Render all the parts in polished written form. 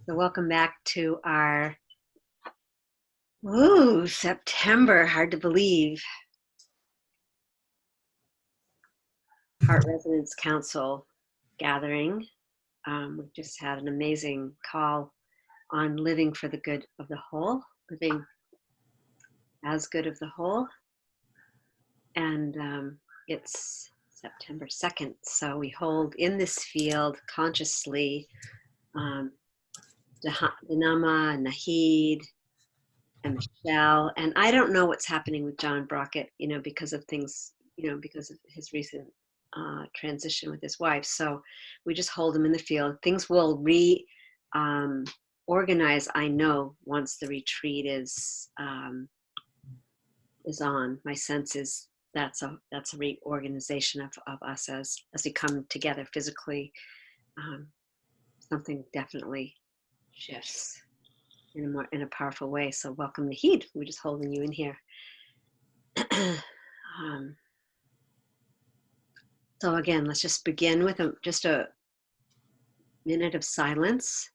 So welcome back to our, September, hard to believe, Heart Resonance Council gathering. We just had an amazing call on living for the good of the whole, living as good of the whole. And it's September 2nd, so we hold in this field consciously Dhanama, Nahid, and Michelle. And I don't know what's happening with John Brockett, because of things, because of his recent transition with his wife. So we just hold him in the field. Things will organize, I know, once the retreat is on. My sense is that's a reorganization of us as we come together physically. Something definitely shifts in a powerful way. So welcome, Nahid. We're just holding you in here. So again, let's just begin with just a minute of silence.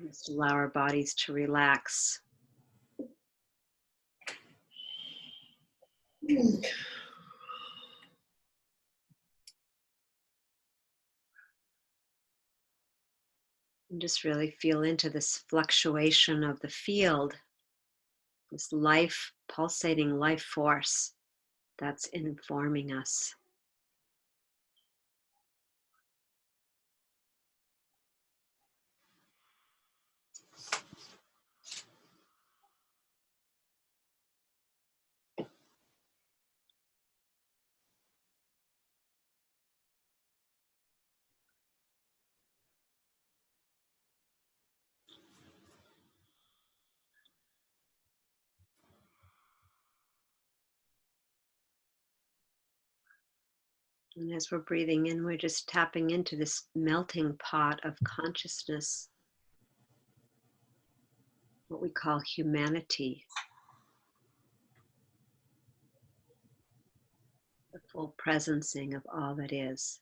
Just allow our bodies to relax. And just really feel into this fluctuation of the field, this life, pulsating life force that's informing us. And as we're breathing in, we're just tapping into this melting pot of consciousness, what we call humanity, the full presencing of all that is.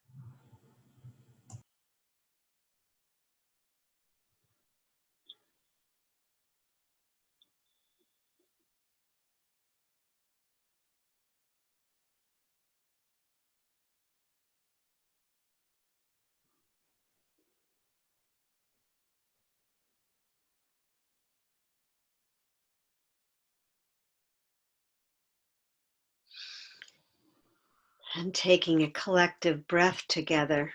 And taking a collective breath together.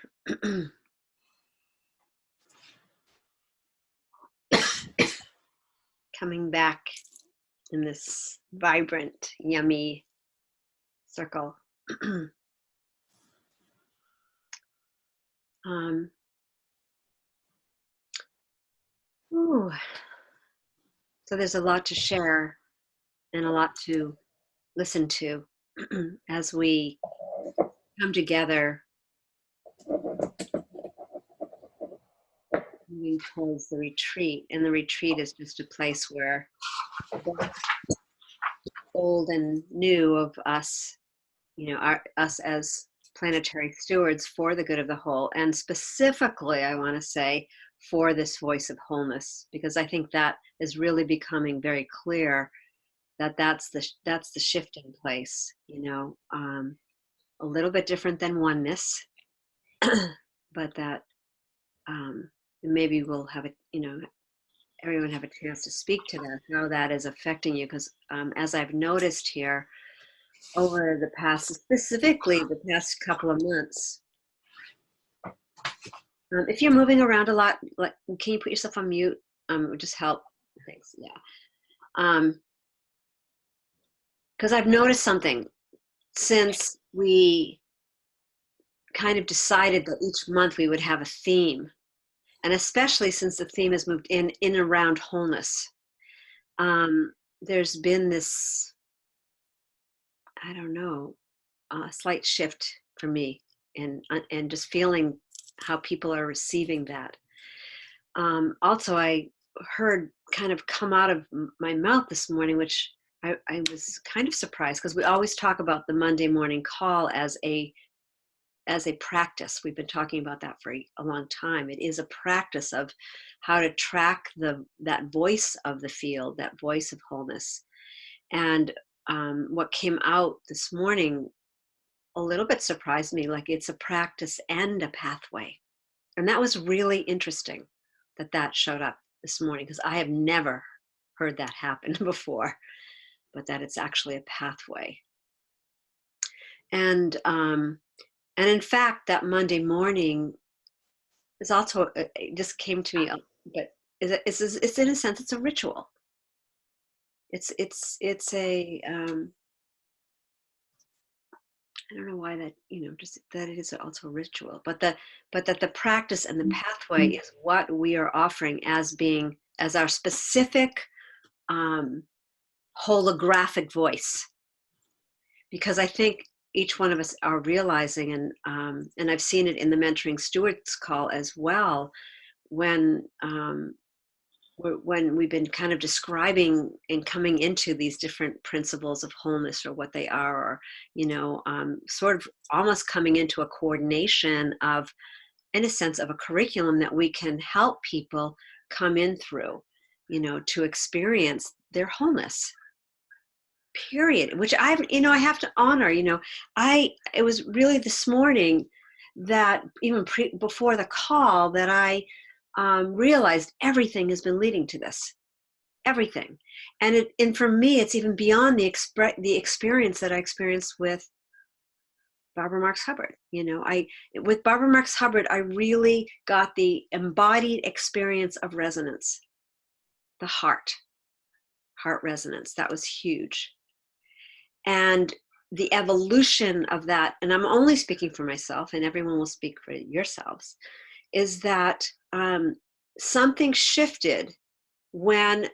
Coming back in this vibrant, yummy circle. So there's a lot to share and a lot to listen to as we come together, moving towards the retreat. And the retreat is just a place where old and new of us, us as planetary stewards for the good of the whole, and specifically, I want to say, for this voice of wholeness, because I think that is really becoming very clear that that's the shift in place. A little bit different than oneness, but that maybe we'll have everyone have a chance to speak to that, how that is affecting you, because as I've noticed here over the past couple of months, if you're moving around a lot, can you put yourself on mute? It would just help. Thanks. Yeah. Because I've noticed something since we kind of decided that each month we would have a theme, and especially since the theme has moved in around wholeness. There's been this, I don't know, slight shift for me, and just feeling how people are receiving that. Also, I heard kind of come out of my mouth this morning, which I was kind of surprised, because we always talk about the Monday morning call as a as a practice. We've been talking about that for a long time. It is a practice of how to track that voice of the field, that voice of wholeness. And what came out this morning a little bit surprised me, like it's a practice and a pathway. And that was really interesting that showed up this morning, because I have never heard that happen before, but that it's actually a pathway. And in fact, that Monday morning is also, it just came to me, but it's in a sense, it's a ritual. It's a, I don't know why that, just that it is also a ritual, but that the practice and the pathway is what we are offering as our specific holographic voice. Because I think each one of us are realizing, and I've seen it in the Mentoring Stewards call as well, when we've been kind of describing and coming into these different principles of wholeness, or what they are, or sort of almost coming into a coordination of, in a sense, of a curriculum that we can help people come in through, to experience their wholeness. Period. Which I have to honor. It was really this morning that even before the call that I realized everything has been leading to this, everything. And for me, it's even beyond the experience that I experienced with Barbara Marx Hubbard. With Barbara Marx Hubbard, I really got the embodied experience of resonance, the heart resonance. That was huge. And the evolution of that, and I'm only speaking for myself, and everyone will speak for yourselves, is that something shifted when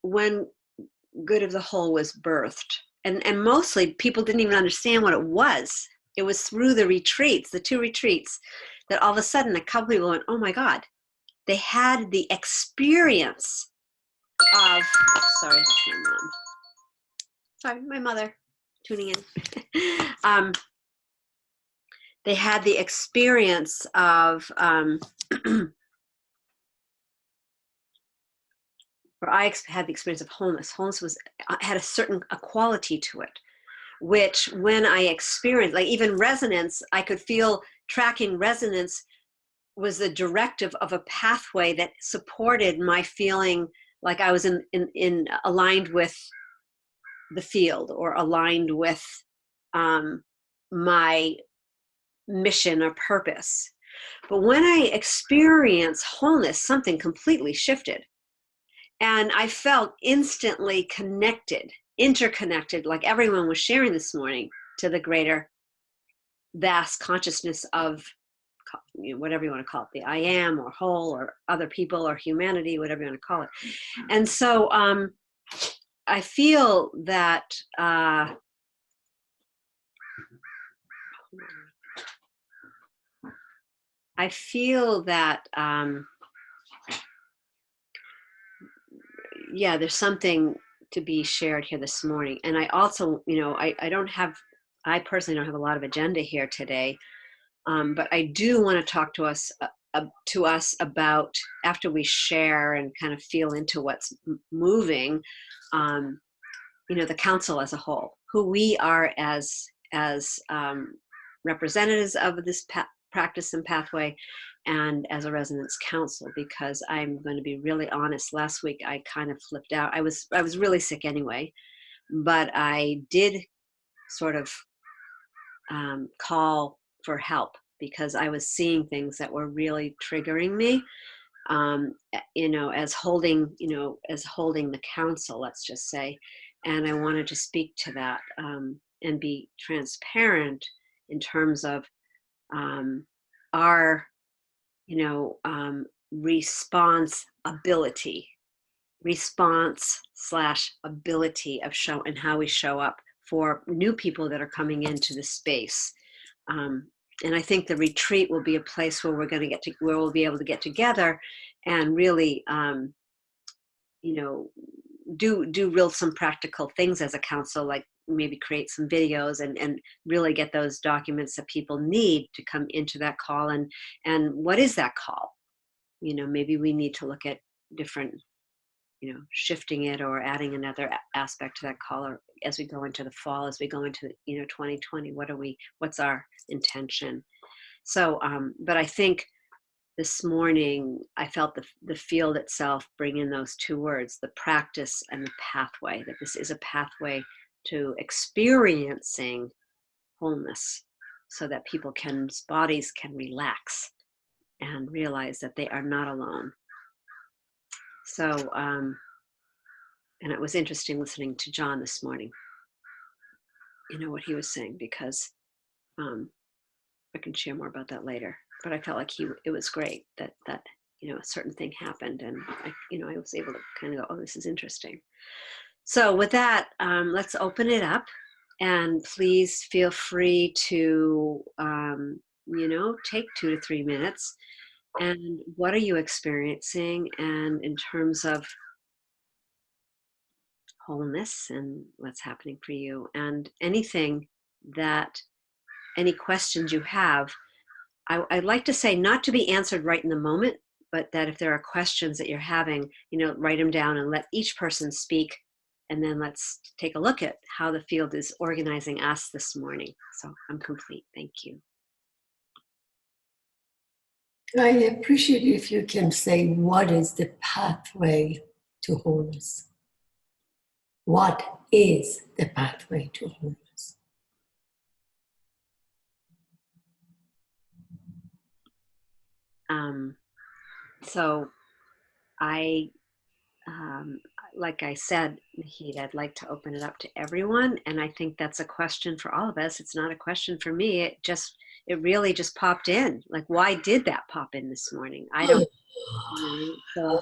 Good of the Whole was birthed. And mostly people didn't even understand what it was. It was through the retreats, the 2 retreats, that all of a sudden a couple people went, oh my God, they had the experience of, sorry, that's my mom. Sorry, my mother tuning in. They had the experience of, or I had the experience of wholeness. Wholeness had a quality to it, which when I experienced, like even resonance, I could feel tracking resonance was the directive of a pathway that supported my feeling like I was in aligned with the field, or aligned with my mission or purpose. But when I experienced wholeness, something completely shifted. And I felt instantly connected, interconnected, like everyone was sharing this morning, to the greater vast consciousness of, whatever you want to call it, the I am, or whole, or other people, or humanity, whatever you want to call it. And so I feel that yeah, there's something to be shared here this morning. And I also, I personally don't have a lot of agenda here today, but I do want to talk to us about, after we share and kind of feel into what's moving, the council as a whole, who we are as representatives of this practice and pathway, and as a resonance council. Because I'm going to be really honest, last week I kind of flipped out. I was really sick anyway, but I did sort of call for help, because I was seeing things that were really triggering me, as holding the council, let's just say. And I wanted to speak to that, and be transparent in terms of our response / ability of show, and how we show up for new people that are coming into the space. And I think the retreat will be a place where where we'll be able to get together and really do real some practical things as a council, like maybe create some videos and really get those documents that people need to come into that call. And what is that call? You know, maybe we need to look at different, you know, shifting it or adding another aspect to that call, or as we go into the fall, as we go into, you know, 2020, what's our intention? So, but I think this morning I felt the field itself bring in those two words, the practice and the pathway, that this is a pathway to experiencing wholeness, so that people's bodies can relax and realize that they are not alone. So, and it was interesting listening to John this morning, you know, what he was saying, because I can share more about that later. But I felt like it was great that you know, a certain thing happened, and I was able to kind of go, oh, this is interesting. So with that, let's open it up, and please feel free to you know, take 2 to 3 minutes. And what are you experiencing, and in terms of wholeness and what's happening for you, and anything that any questions you have. I'd like to say not to be answered right in the moment, but that if there are questions that you're having, you know, write them down and let each person speak. And then let's take a look at how the field is organizing us this morning. So I'm complete. Thank you. I appreciate if you can say, what is the pathway to wholeness? What is the pathway to wholeness? So I, like I said, Nahid, I'd like to open it up to everyone. And I think that's a question for all of us. It's not a question for me. It really just popped in. Like, why did that pop in this morning? I don't, you know, so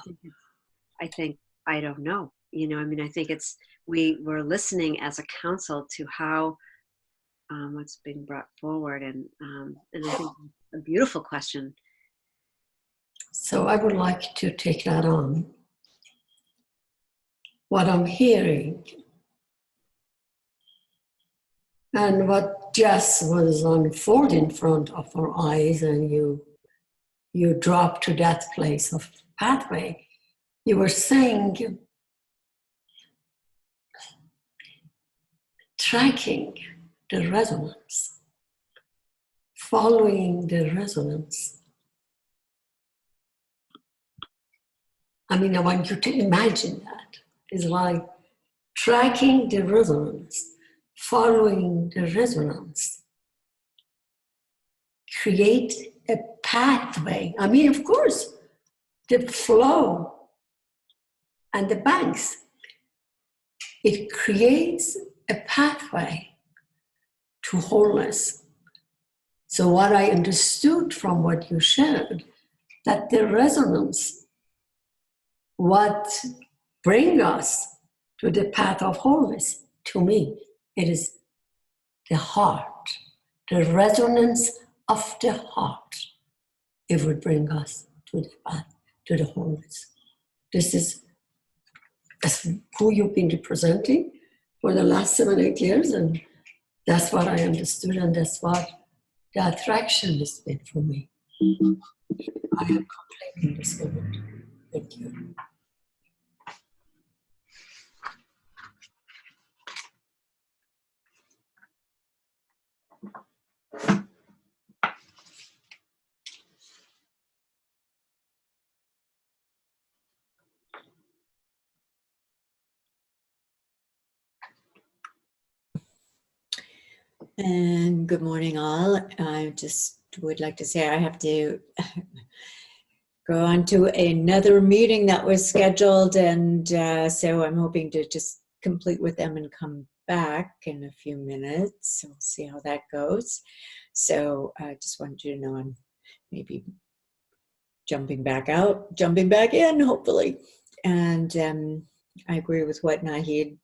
I don't know. You know, I mean, I think we were listening as a council to how what's being brought forward. And I think a beautiful question. So I would like to take that on. What I'm hearing and what just was unfolding in front of our eyes, and you drop to that place of pathway. You were saying tracking the resonance, following the resonance. I mean, I want you to imagine that. It's like tracking the resonance, following the resonance. Create a pathway. I mean, of course, the flow and the banks, it creates a pathway to wholeness. So what I understood from what you shared, that the resonance, what brings us to the path of wholeness, to me, it is the heart, the resonance of the heart. It would bring us to the path, to the wholeness. This is who you've been representing for the last 7-8 years, and that's what I understood, and that's what the attraction has been for me. I am completely discovered. Thank you. And good morning, all. I just would like to say I have to go on to another meeting that was scheduled, and so I'm hoping to just complete with them and come back in a few minutes. So we'll see how that goes. So I just wanted you to know I'm maybe jumping back out, jumping back in, hopefully. And I agree with what Nahid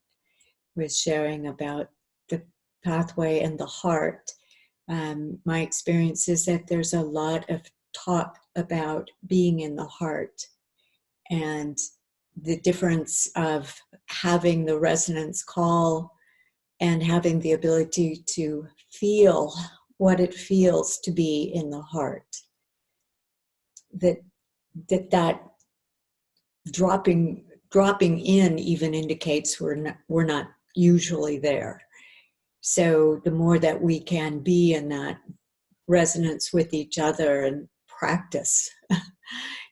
was sharing about the pathway and the heart. My experience is that there's a lot of talk about being in the heart and the difference of having the resonance call and having the ability to feel what it feels to be in the heart. That dropping in even indicates we're not usually there. So the more that we can be in that resonance with each other and practice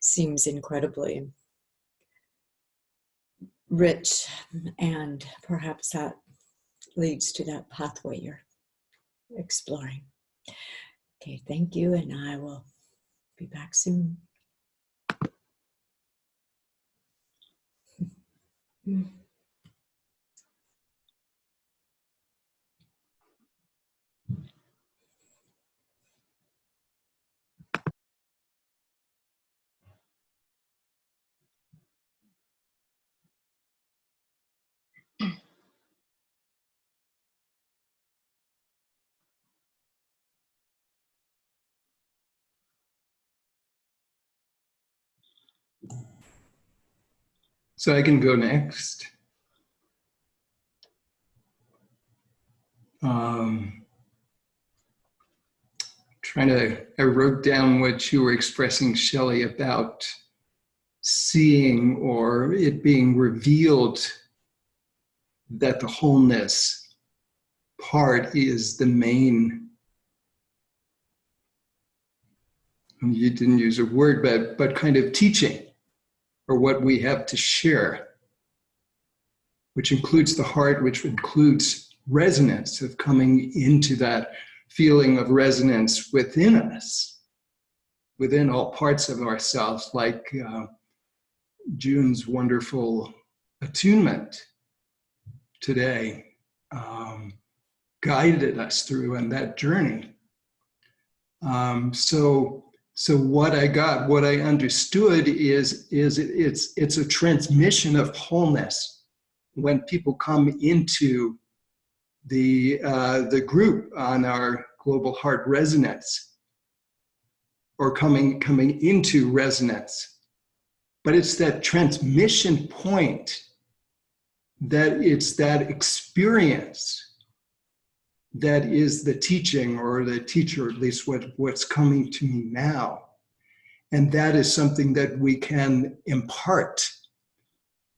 seems incredibly rich, and perhaps that leads to that pathway you're exploring. Okay, thank you, and I will be back soon. So I can go next. I wrote down what you were expressing, Shelley, about seeing or it being revealed that the wholeness part is the main, you didn't use a word, but kind of teaching, or what we have to share, which includes the heart, which includes resonance, of coming into that feeling of resonance within us, within all parts of ourselves, like June's wonderful attunement today guided us through on that journey. So what I understood is it's a transmission of wholeness when people come into the group on our global heart resonance, or coming into resonance. But it's that transmission point, that it's that experience that is the teaching, or the teacher, at least what's coming to me now. And that is something that we can impart.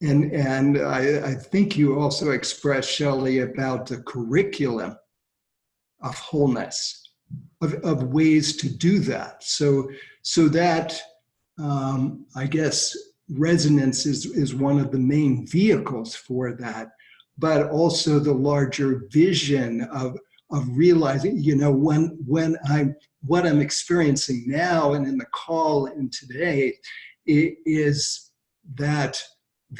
And I think you also expressed, Shelley, about the curriculum of wholeness, of ways to do that. So that, I guess, resonance is one of the main vehicles for that, but also the larger vision of realizing, what I'm experiencing now and in the call and today is that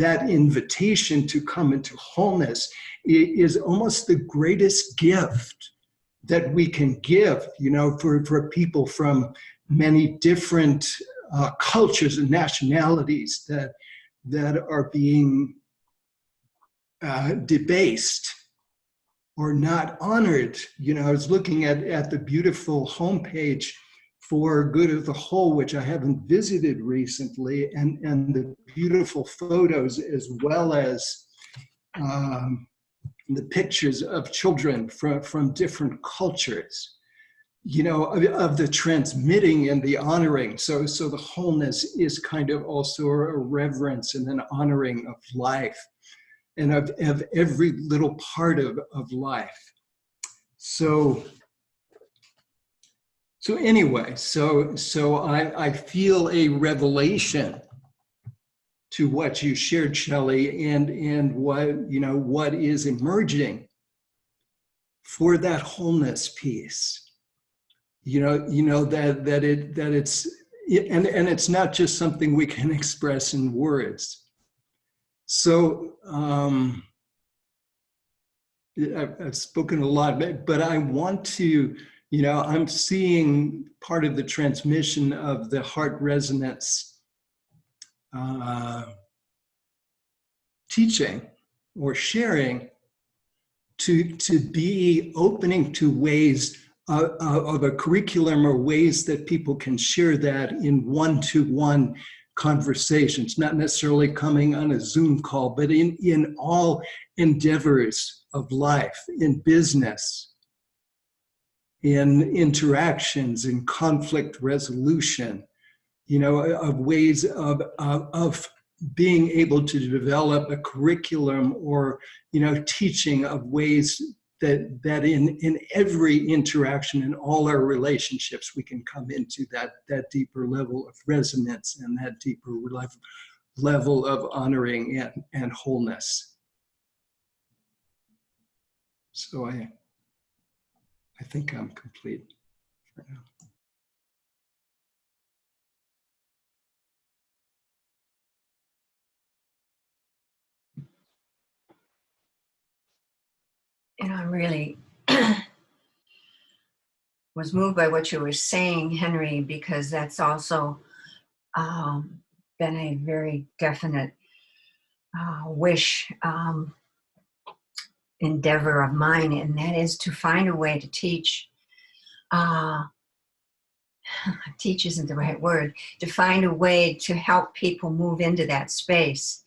invitation to come into wholeness is almost the greatest gift that we can give, for people from many different cultures and nationalities that are being debased or not honored. I was looking at the beautiful homepage for Good of the Whole, which I haven't visited recently, and the beautiful photos, as well as the pictures of children from different cultures, of the transmitting and the honoring. So the wholeness is kind of also a reverence and an honoring of life, and of every little part of life. So anyway, so I feel a revelation to what you shared, Shelley, and what is emerging for that wholeness piece. That it's not just something we can express in words. So I've spoken a lot, but I want to, I'm seeing part of the transmission of the heart resonance teaching or sharing to be opening to ways of a curriculum, or ways that people can share that in one-to-one conversations, not necessarily coming on a Zoom call, but in all endeavors of life, in business, in interactions, in conflict resolution, of ways of being able to develop a curriculum or, teaching of ways that in every interaction, in all our relationships, we can come into that deeper level of resonance and that deeper level of honoring and wholeness. So I think I'm complete for now. I'm really was moved by what you were saying, Henry, because that's also been a very definite wish, endeavor of mine, and that is to find a way to teach. Teach isn't the right word. To find a way to help people move into that space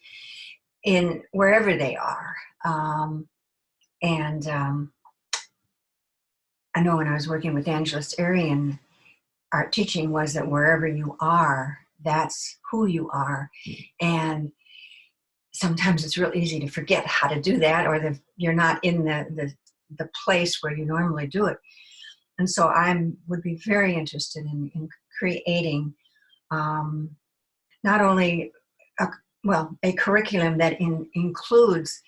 in wherever they are. I know when I was working with Angelus Arian, our teaching was that wherever you are, that's who you are. And sometimes it's real easy to forget how to do that, or that you're not in the place where you normally do it. And so I would be very interested in creating not only a curriculum that includes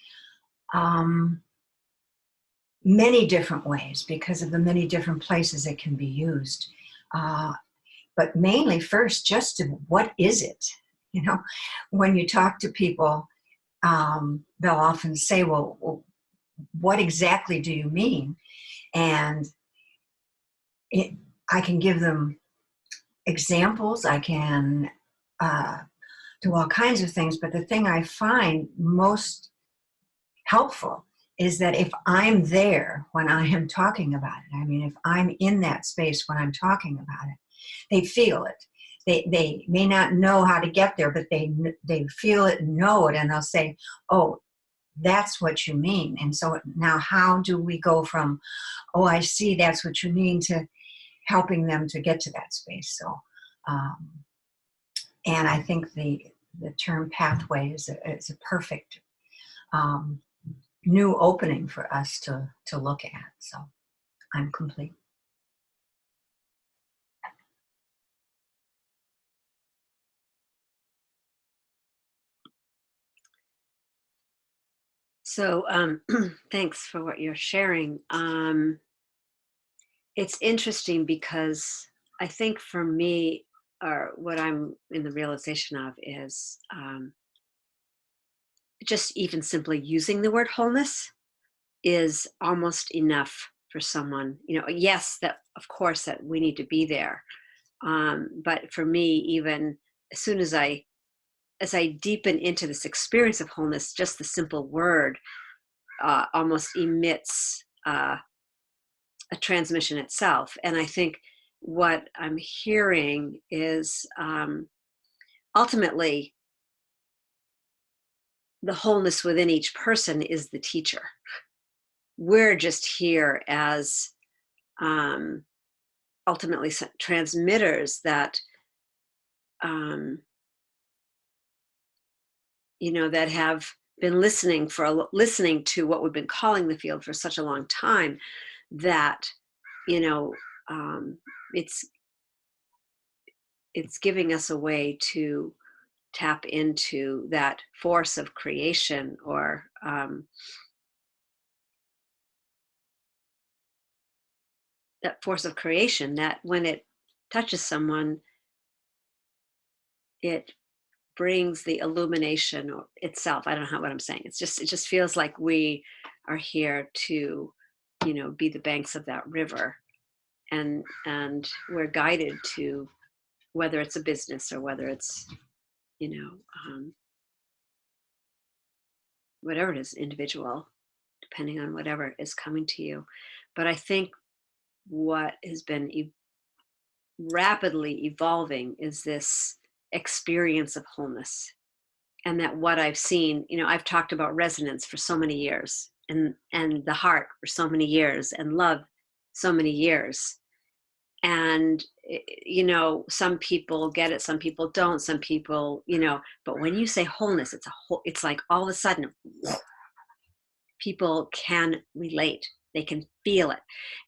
many different ways because of the many different places it can be used. But mainly first, just what is it? When you talk to people, they'll often say, well, what exactly do you mean? And I can give them examples. I can do all kinds of things. But the thing I find most helpful is that if I'm there when I am talking about it, if I'm in that space when I'm talking about it, they feel it. They may not know how to get there, but they feel it and know it, and they'll say, oh, that's what you mean. And so now how do we go from, oh, I see that's what you mean, to helping them to get to that space? So, and I think the term pathway is a perfect new opening for us to look at. So I'm complete. So thanks for what you're sharing. It's interesting because I think for me, or what I'm in the realization of is just even simply using the word wholeness is almost enough for someone. Yes, that of course that we need to be there. But for me, even as soon as I deepen into this experience of wholeness, just the simple word almost emits a transmission itself. And I think what I'm hearing is ultimately the wholeness within each person is the teacher. We're just here as ultimately transmitters that that have been listening to what we've been calling the field for such a long time, that it's giving us a way to tap into that force of creation, or that force of creation that when it touches someone, it brings the illumination itself. I don't know what I'm saying. It just feels like we are here to, be the banks of that river, and we're guided to, whether it's a business or whether it's, whatever it is, individual, depending on whatever is coming to you. But I think what has been rapidly evolving is this experience of wholeness. And that what I've seen, I've talked about resonance for so many years, and the heart for so many years, and love so many years. And, some people get it, some people don't, some people, but when you say wholeness, it's like all of a sudden people can relate, they can feel it.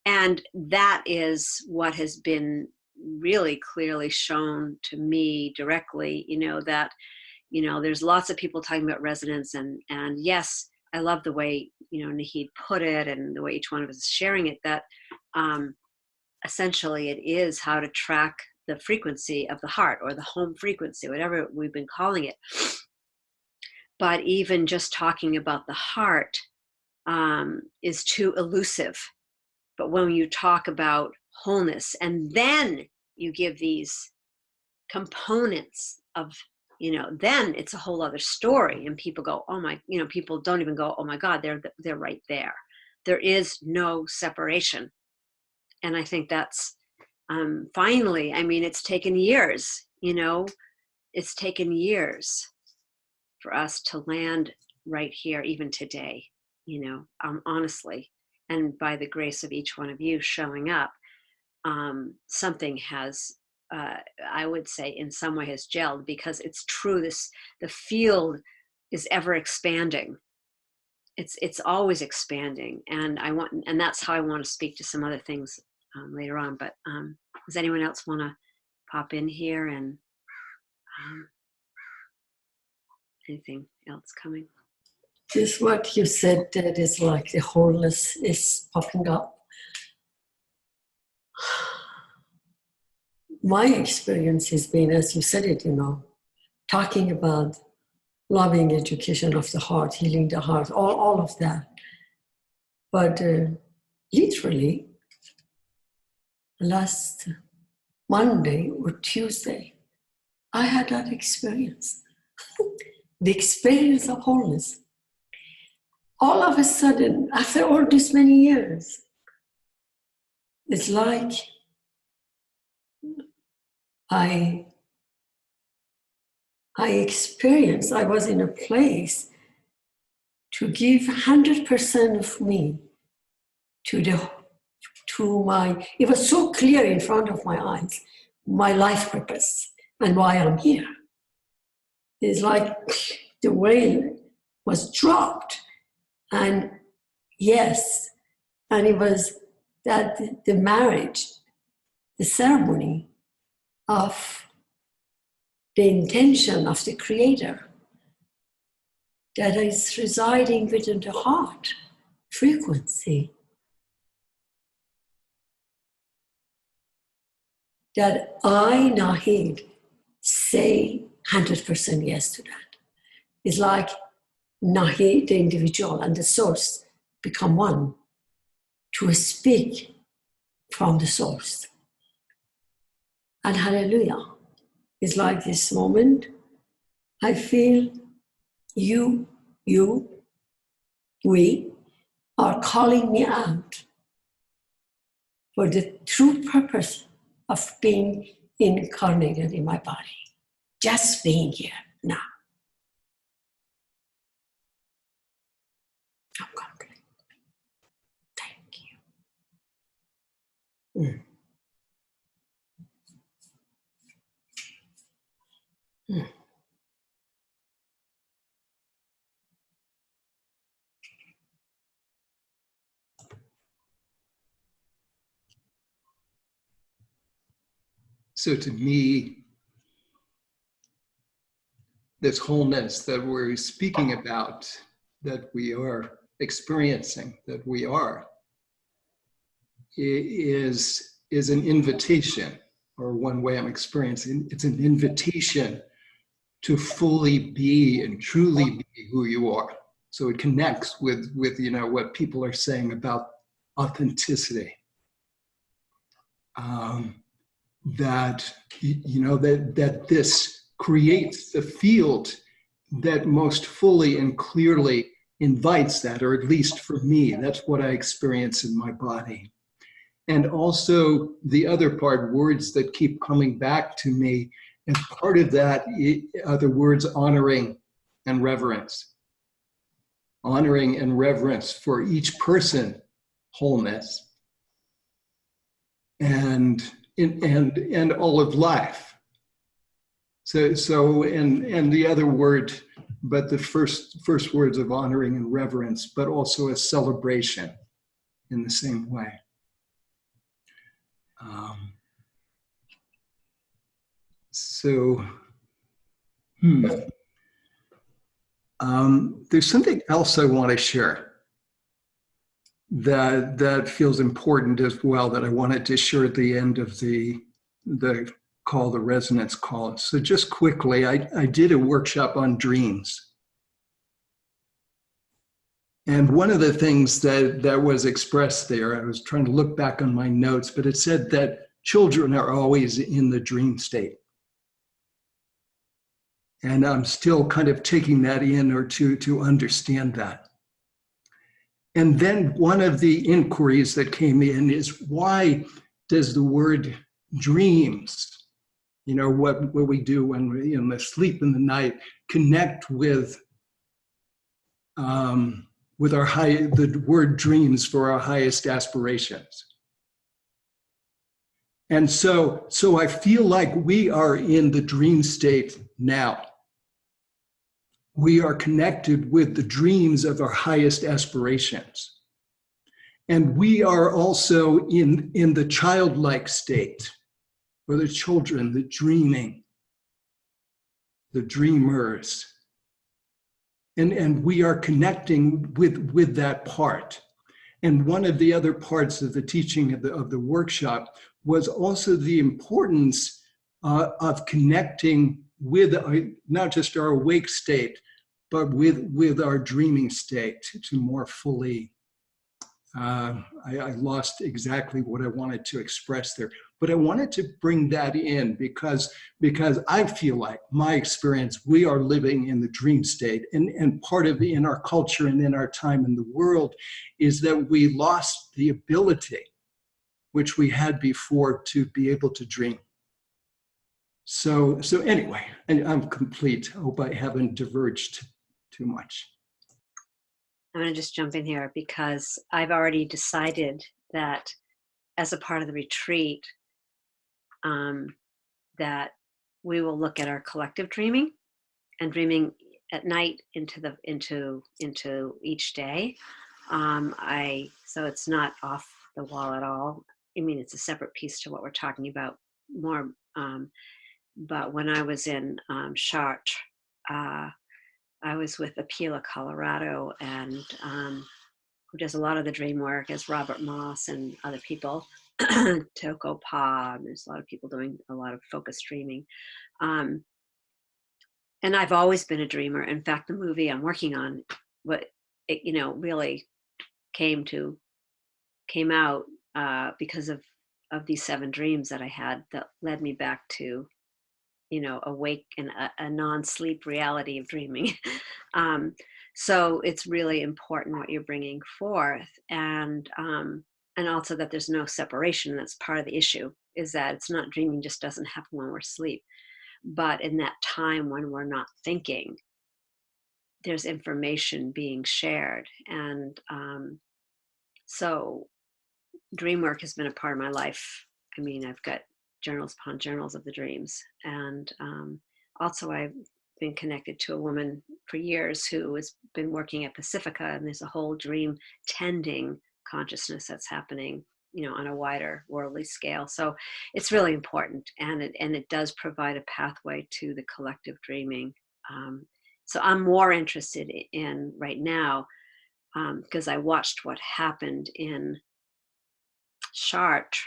And that is what has been really clearly shown to me directly, that, there's lots of people talking about resonance, and yes, I love the way, Naheed put it, and the way each one of us is sharing it, that essentially it is how to track the frequency of the heart, or the home frequency, whatever we've been calling it. But even just talking about the heart is too elusive. But when you talk about wholeness, and then you give these components of, then it's a whole other story, and people go, oh my, people don't even go, oh my God, they're right there. There is no separation. And I think that's finally, it's taken years, it's taken years for us to land right here, even today, honestly. And by the grace of each one of you showing up, something has, I would say in some way has gelled, because it's true, the field is ever expanding. It's always expanding. And that's how I want to speak to some other things later on. But does anyone else want to pop in here, and anything else coming? Just what you said, that is like the wholeness is popping up. My experience has been, as you said it, talking about loving education of the heart, healing the heart, all of that. But literally, last Monday or Tuesday, I had that experience. The experience of wholeness. All of a sudden, after all this many years, it's like I experienced, I was in a place to give 100% of me to my, it was so clear in front of my eyes, my life purpose and why I'm here. It's like the veil was dropped, and yes, and it was that the marriage, the ceremony of the intention of the Creator that is residing within the heart frequency, that I, Naheed, say 100% yes to that. It's like Naheed, the individual, and the source become one to speak from the source. And hallelujah, it's like this moment, I feel we are calling me out for the true purpose of being incarnated in my body. Just being here now. I'm complete. Thank you. So to me, this wholeness that we're speaking about, that we are experiencing, that we are, is an invitation, or one way I'm experiencing, it's an invitation to fully be and truly be who you are. So it connects with what people are saying about authenticity. That this creates the field that most fully and clearly invites that, or at least for me, that's what I experience in my body. And also the other part, words that keep coming back to me And part of that are the words honoring and reverence. Honoring and reverence for each person, wholeness, and all of life. So and the other word, but the first words of honoring and reverence, but also a celebration in the same way. There's something else I want to share that feels important as well, that I wanted to share at the end of the call, the resonance call. So just quickly, I did a workshop on dreams. And one of the things that was expressed there, I was trying to look back on my notes, but it said that children are always in the dream state. And I'm still kind of taking that in, or to understand that. And then one of the inquiries that came in is, why does the word dreams, what we do when we sleep in the night, connect with the word dreams for our highest aspirations? And so I feel like we are in the dream state now. We are connected with the dreams of our highest aspirations. And we are also in the childlike state, or the children, the dreaming, the dreamers. And we are connecting with that part. And one of the other parts of the teaching of the workshop was also the importance of connecting with not just our awake state, but with our dreaming state to more fully. I lost exactly what I wanted to express there, but I wanted to bring that in because I feel like my experience, we are living in the dream state, and part of in our culture and in our time in the world is that we lost the ability, which we had before, to be able to dream. So anyway, I'm complete. I hope I haven't diverged too much. I'm going to just jump in here because I've already decided that as a part of the retreat, that we will look at our collective dreaming and dreaming at night into each day. So it's not off the wall at all. I mean, it's a separate piece to what we're talking about more. But when I was in Chartres, I was with Apila, Colorado, and who does a lot of the dream work is Robert Moss and other people, Toko Pa, there's a lot of people doing a lot of focused dreaming. And I've always been a dreamer. In fact, the movie I'm working on, really came out because of these 7 dreams that I had that led me back to awake in a non-sleep reality of dreaming. So it's really important what you're bringing forth, and also that there's no separation. That's part of the issue, is that it's not dreaming just doesn't happen when we're asleep, but in that time when we're not thinking, there's information being shared. And so dream work has been a part of my life. I mean, I've got journals upon journals of the dreams. And also I've been connected to a woman for years who has been working at Pacifica, and there's a whole dream tending consciousness that's happening, on a wider worldly scale. So it's really important, and it does provide a pathway to the collective dreaming. So I'm more interested in right now, because I watched what happened in Chartres.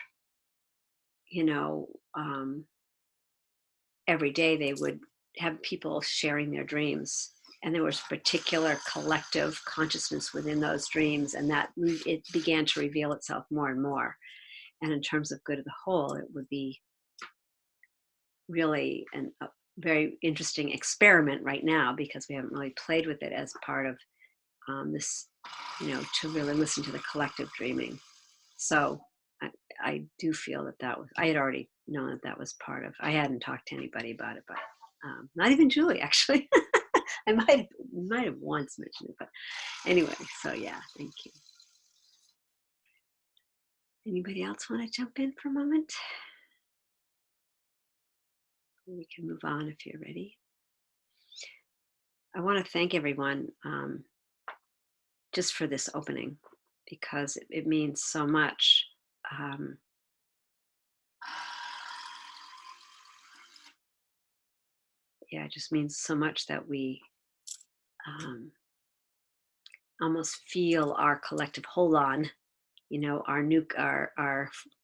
Every day they would have people sharing their dreams, and there was particular collective consciousness within those dreams, and that it began to reveal itself more and more. And in terms of good of the whole, it would be really a very interesting experiment right now, because we haven't really played with it as part of this, to really listen to the collective dreaming. So I do feel that was, I had already known that that was part of. I hadn't talked to anybody about it, but not even Julie, actually. I might have once mentioned it, but anyway. So yeah, thank you. Anybody else want to jump in for a moment? We can move on if you're ready. I want to thank everyone just for this opening, because it means so much. Yeah, it just means so much that we almost feel our collective hold on, our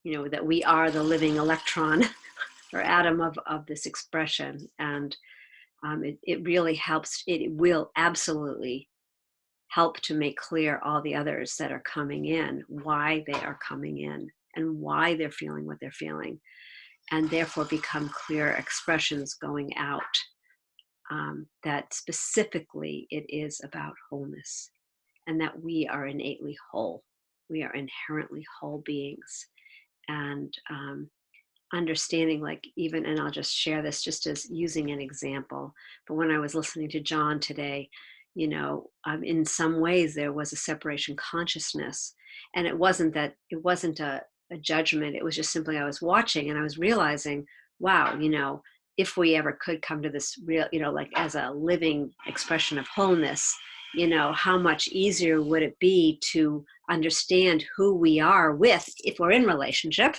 that we are the living electron or atom of this expression. And it really helps. It will absolutely help to make clear all the others that are coming in, why they are coming in and why they're feeling what they're feeling, and therefore become clear expressions going out, that specifically it is about wholeness, and that we are innately whole. We are inherently whole beings. And understanding, like, even, and I'll just share this just as using an example, but when I was listening to John today, in some ways there was a separation consciousness, and it wasn't a judgment. It was just simply, I was watching and I was realizing, wow, if we ever could come to this real, like as a living expression of wholeness, how much easier would it be to understand who we are with, if we're in relationship,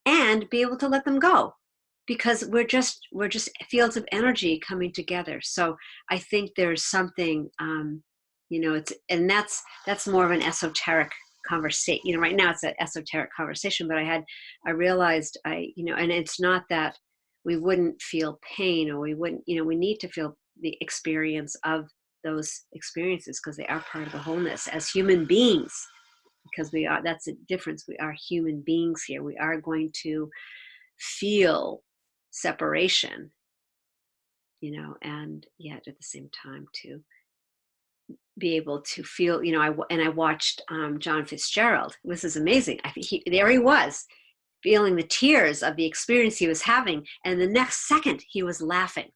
and be able to let them go, because we're just fields of energy coming together. So I think there's something, and that's more of an esoteric conversation. Right now it's an esoteric conversation, but I realized and it's not that we wouldn't feel pain, or we wouldn't, we need to feel the experience of those experiences, because they are part of the wholeness as human beings. Because that's the difference. We are human beings here. We are going to feel separation, and yet at the same time to be able to feel, I watched John Fitzgerald. This is amazing. There he was, feeling the tears of the experience he was having, and the next second he was laughing.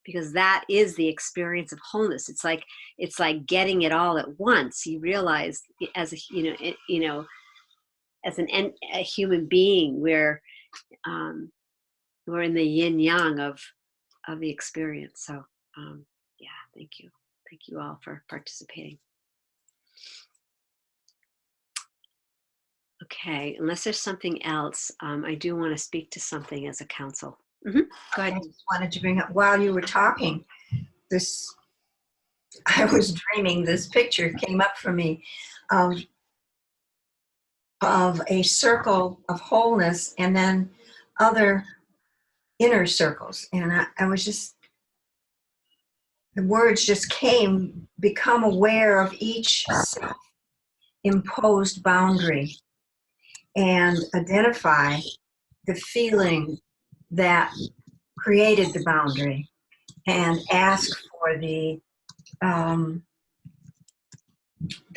Because that is the experience of wholeness. It's like getting it all at once. You realize, as a human being, we're in the yin yang of the experience. So yeah, thank you all for participating. Okay, unless there's something else, I do want to speak to something as a council. Mm-hmm. Go ahead. I just wanted to bring up, while you were talking, I was dreaming, this picture came up for me of a circle of wholeness, and then other inner circles. And I was just, the words just came, become aware of each self-imposed boundary and identify the feeling that created the boundary, and ask for the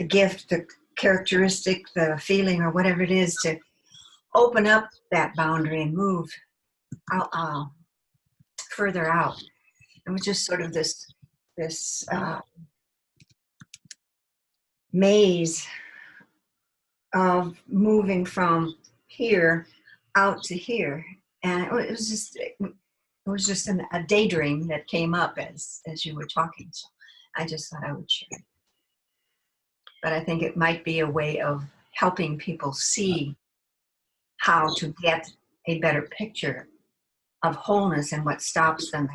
gift, the characteristic, the feeling, or whatever it is, to open up that boundary and move out, further out. It was just sort of this maze of moving from here out to here, and it was just a daydream that came up as you were talking. So I just thought I would share it. But I think it might be a way of helping people see how to get a better picture of wholeness and what stops them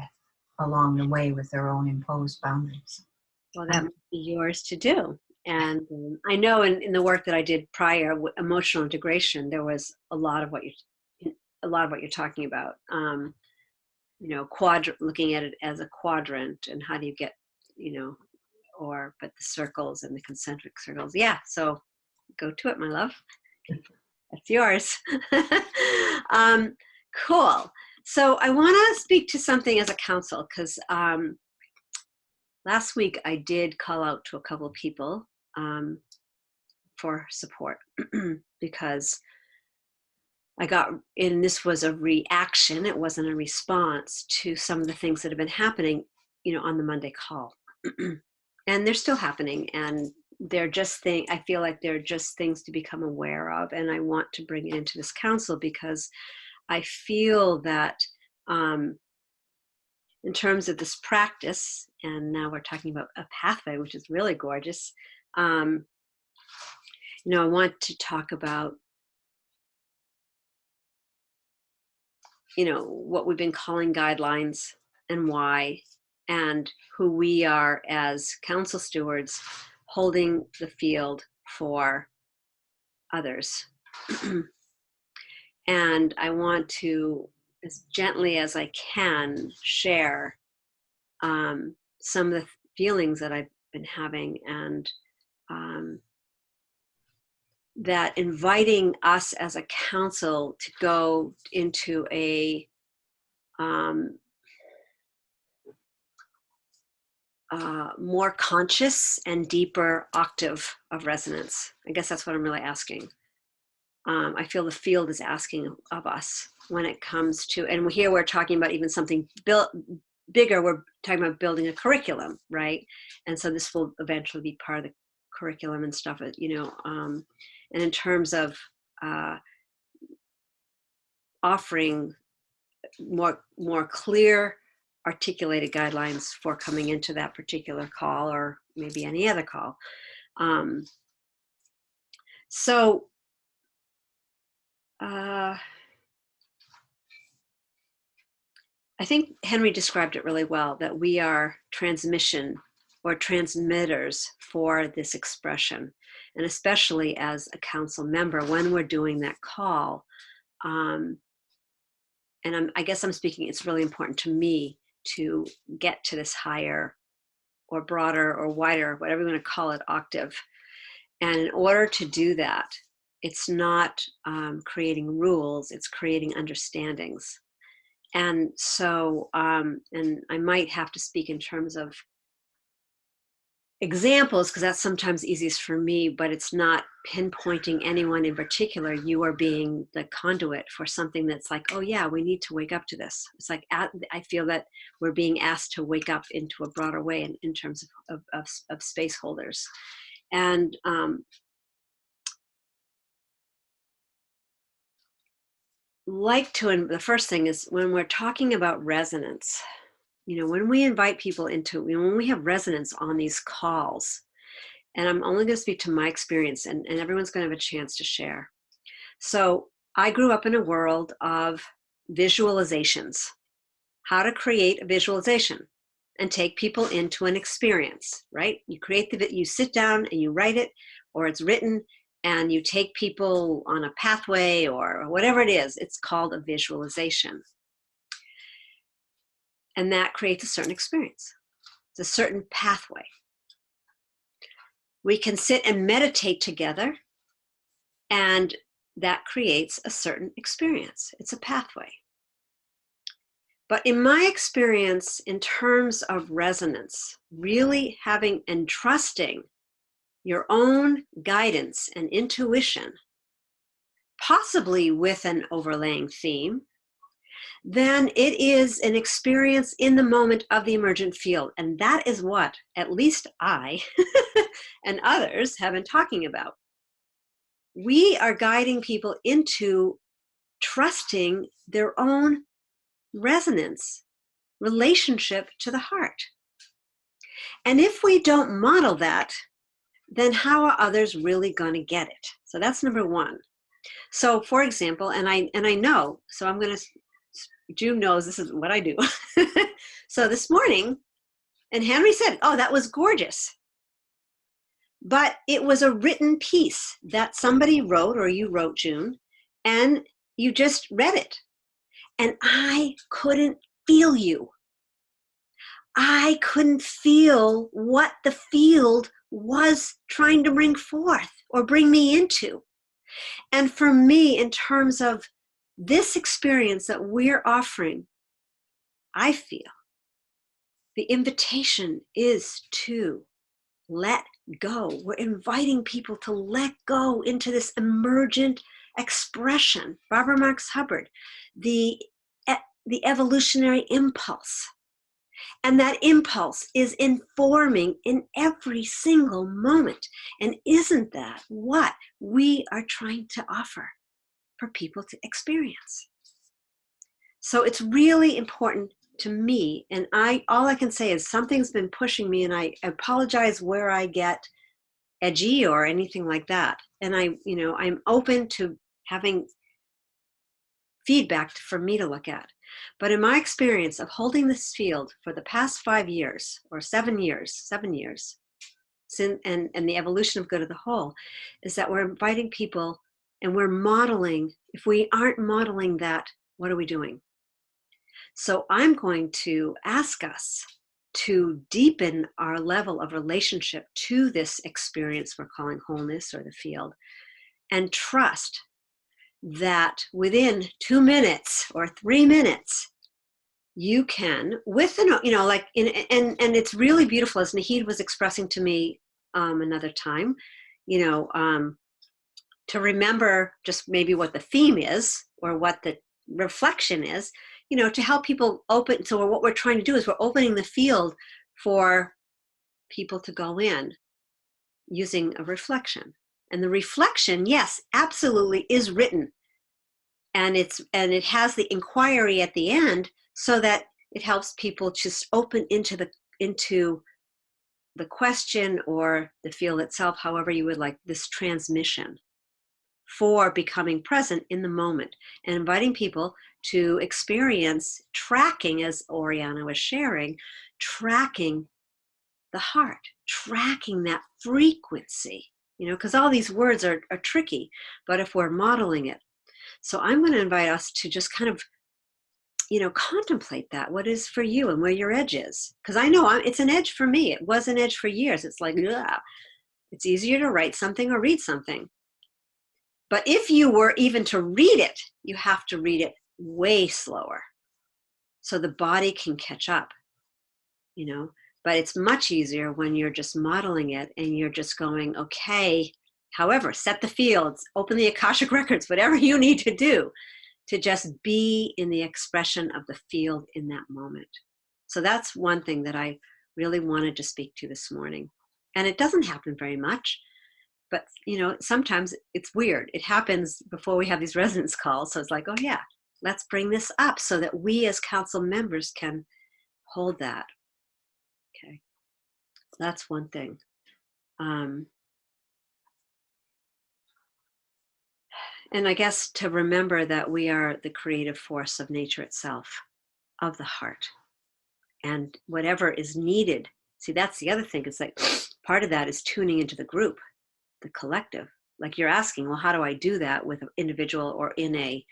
along the way with their own imposed boundaries. Well, that might be yours to do. And I know in the work that I did prior, emotional integration, there was a lot of what you're talking about. Looking at it as a quadrant, and how do you get, but the circles and the concentric circles. Yeah, so go to it, my love. That's yours. Cool. So I want to speak to something as a council, because last week I did call out to a couple of people for support because I got, and this was a reaction, it wasn't a response to some of the things that have been happening, on the Monday call. And they're still happening, and they're just I feel like they're just things to become aware of, and I want to bring it into this council because I feel that in terms of this practice, and now we're talking about a pathway, which is really gorgeous. I want to talk about, what we've been calling guidelines and why, and who we are as council stewards holding the field for others. And I want to, as gently as I can, share some of the feelings that I've been having, and that inviting us as a council to go into a more conscious and deeper octave of resonance. I guess that's what I'm really asking. I feel the field is asking of us when it comes to, and here we're talking about even something bigger. We're talking about building a curriculum, right? And so this will eventually be part of the curriculum and stuff, and in terms of offering more clear, articulated guidelines for coming into that particular call, or maybe any other call. I think Henry described it really well, that we are transmission or transmitters for this expression. And especially as a council member, when we're doing that call, and I guess I'm speaking, it's really important to me to get to this higher or broader or wider, whatever you want to call it, octave. And in order to do that, it's not creating rules, it's creating understandings. And so, and I might have to speak in terms of examples, because that's sometimes easiest for me, but it's not pinpointing anyone in particular. You are being the conduit for something that's like, oh yeah, we need to wake up to this. It's like, I feel that we're being asked to wake up into a broader way in terms of space holders. And the first thing is, when we're talking about resonance, when we invite people into, when we have resonance on these calls, and I'm only going to speak to my experience, and everyone's going to have a chance to share. So I grew up in a world of visualizations, how to create a visualization and take people into an experience, right? You sit down and you write it, or it's written, and you take people on a pathway or whatever it is. It's called a visualization. And that creates a certain experience. It's a certain pathway. We can sit and meditate together, and that creates a certain experience. It's a pathway. But in my experience, in terms of resonance, really having and trusting your own guidance and intuition, possibly with an overlaying theme, then it is an experience in the moment of the emergent field. And that is what at least I and others have been talking about. We are guiding people into trusting their own resonance, relationship to the heart. And if we don't model that, then how are others really going to get it? So that's number one. So for example, and I know, so I'm going to, June knows this is what I do. So this morning, and Henry said, oh, that was gorgeous. But it was a written piece that somebody wrote, or you wrote, June, and you just read it. And I couldn't feel you. I couldn't feel what the field was trying to bring forth or bring me into. And for me, in terms of this experience that we're offering, I feel the invitation is to let go. We're inviting people to let go into this emergent expression, Barbara Marx Hubbard, the evolutionary impulse. And that impulse is informing in every single moment. And isn't that what we are trying to offer for people to experience? So it's really important to me, and all I can say is something's been pushing me, and I apologize where I get edgy or anything like that. And I'm open to having feedback for me to look at. But in my experience of holding this field for the past 5 years or 7 years, and the evolution of good of the whole, is that we're inviting people and we're modeling. If we aren't modeling that, what are we doing? So I'm going to ask us to deepen our level of relationship to this experience we're calling wholeness or the field, and trust that within 2 minutes or 3 minutes, you can, and it's really beautiful, as Nahid was expressing to me another time, to remember just maybe what the theme is or what the reflection is, to help people open. So what we're trying to do is we're opening the field for people to go in using a reflection. And the reflection, yes, absolutely is written. And it has the inquiry at the end so that it helps people just open into the question or the field itself, however you would like, this transmission for becoming present in the moment and inviting people to experience tracking, as Oriana was sharing, tracking the heart, tracking that frequency, because all these words are tricky, but if we're modeling it. So I'm going to invite us to just kind of, contemplate that, what is for you and where your edge is. Because I know it's an edge for me. It was an edge for years. It's like, ugh. It's easier to write something or read something. But if you were even to read it, you have to read it way slower so the body can catch up, But it's much easier when you're just modeling it and you're just going, okay, however, set the fields, open the Akashic records, whatever you need to do to just be in the expression of the field in that moment. So that's one thing that I really wanted to speak to this morning. And it doesn't happen very much. But, sometimes it's weird. It happens before we have these resonance calls. So it's like, oh, yeah, let's bring this up so that we as council members can hold that. Okay. That's one thing. And I guess to remember that we are the creative force of nature itself, of the heart. And whatever is needed. See, that's the other thing. It's like part of that is tuning into the group, the collective. Like you're asking, well, how do I do that with an individual or in a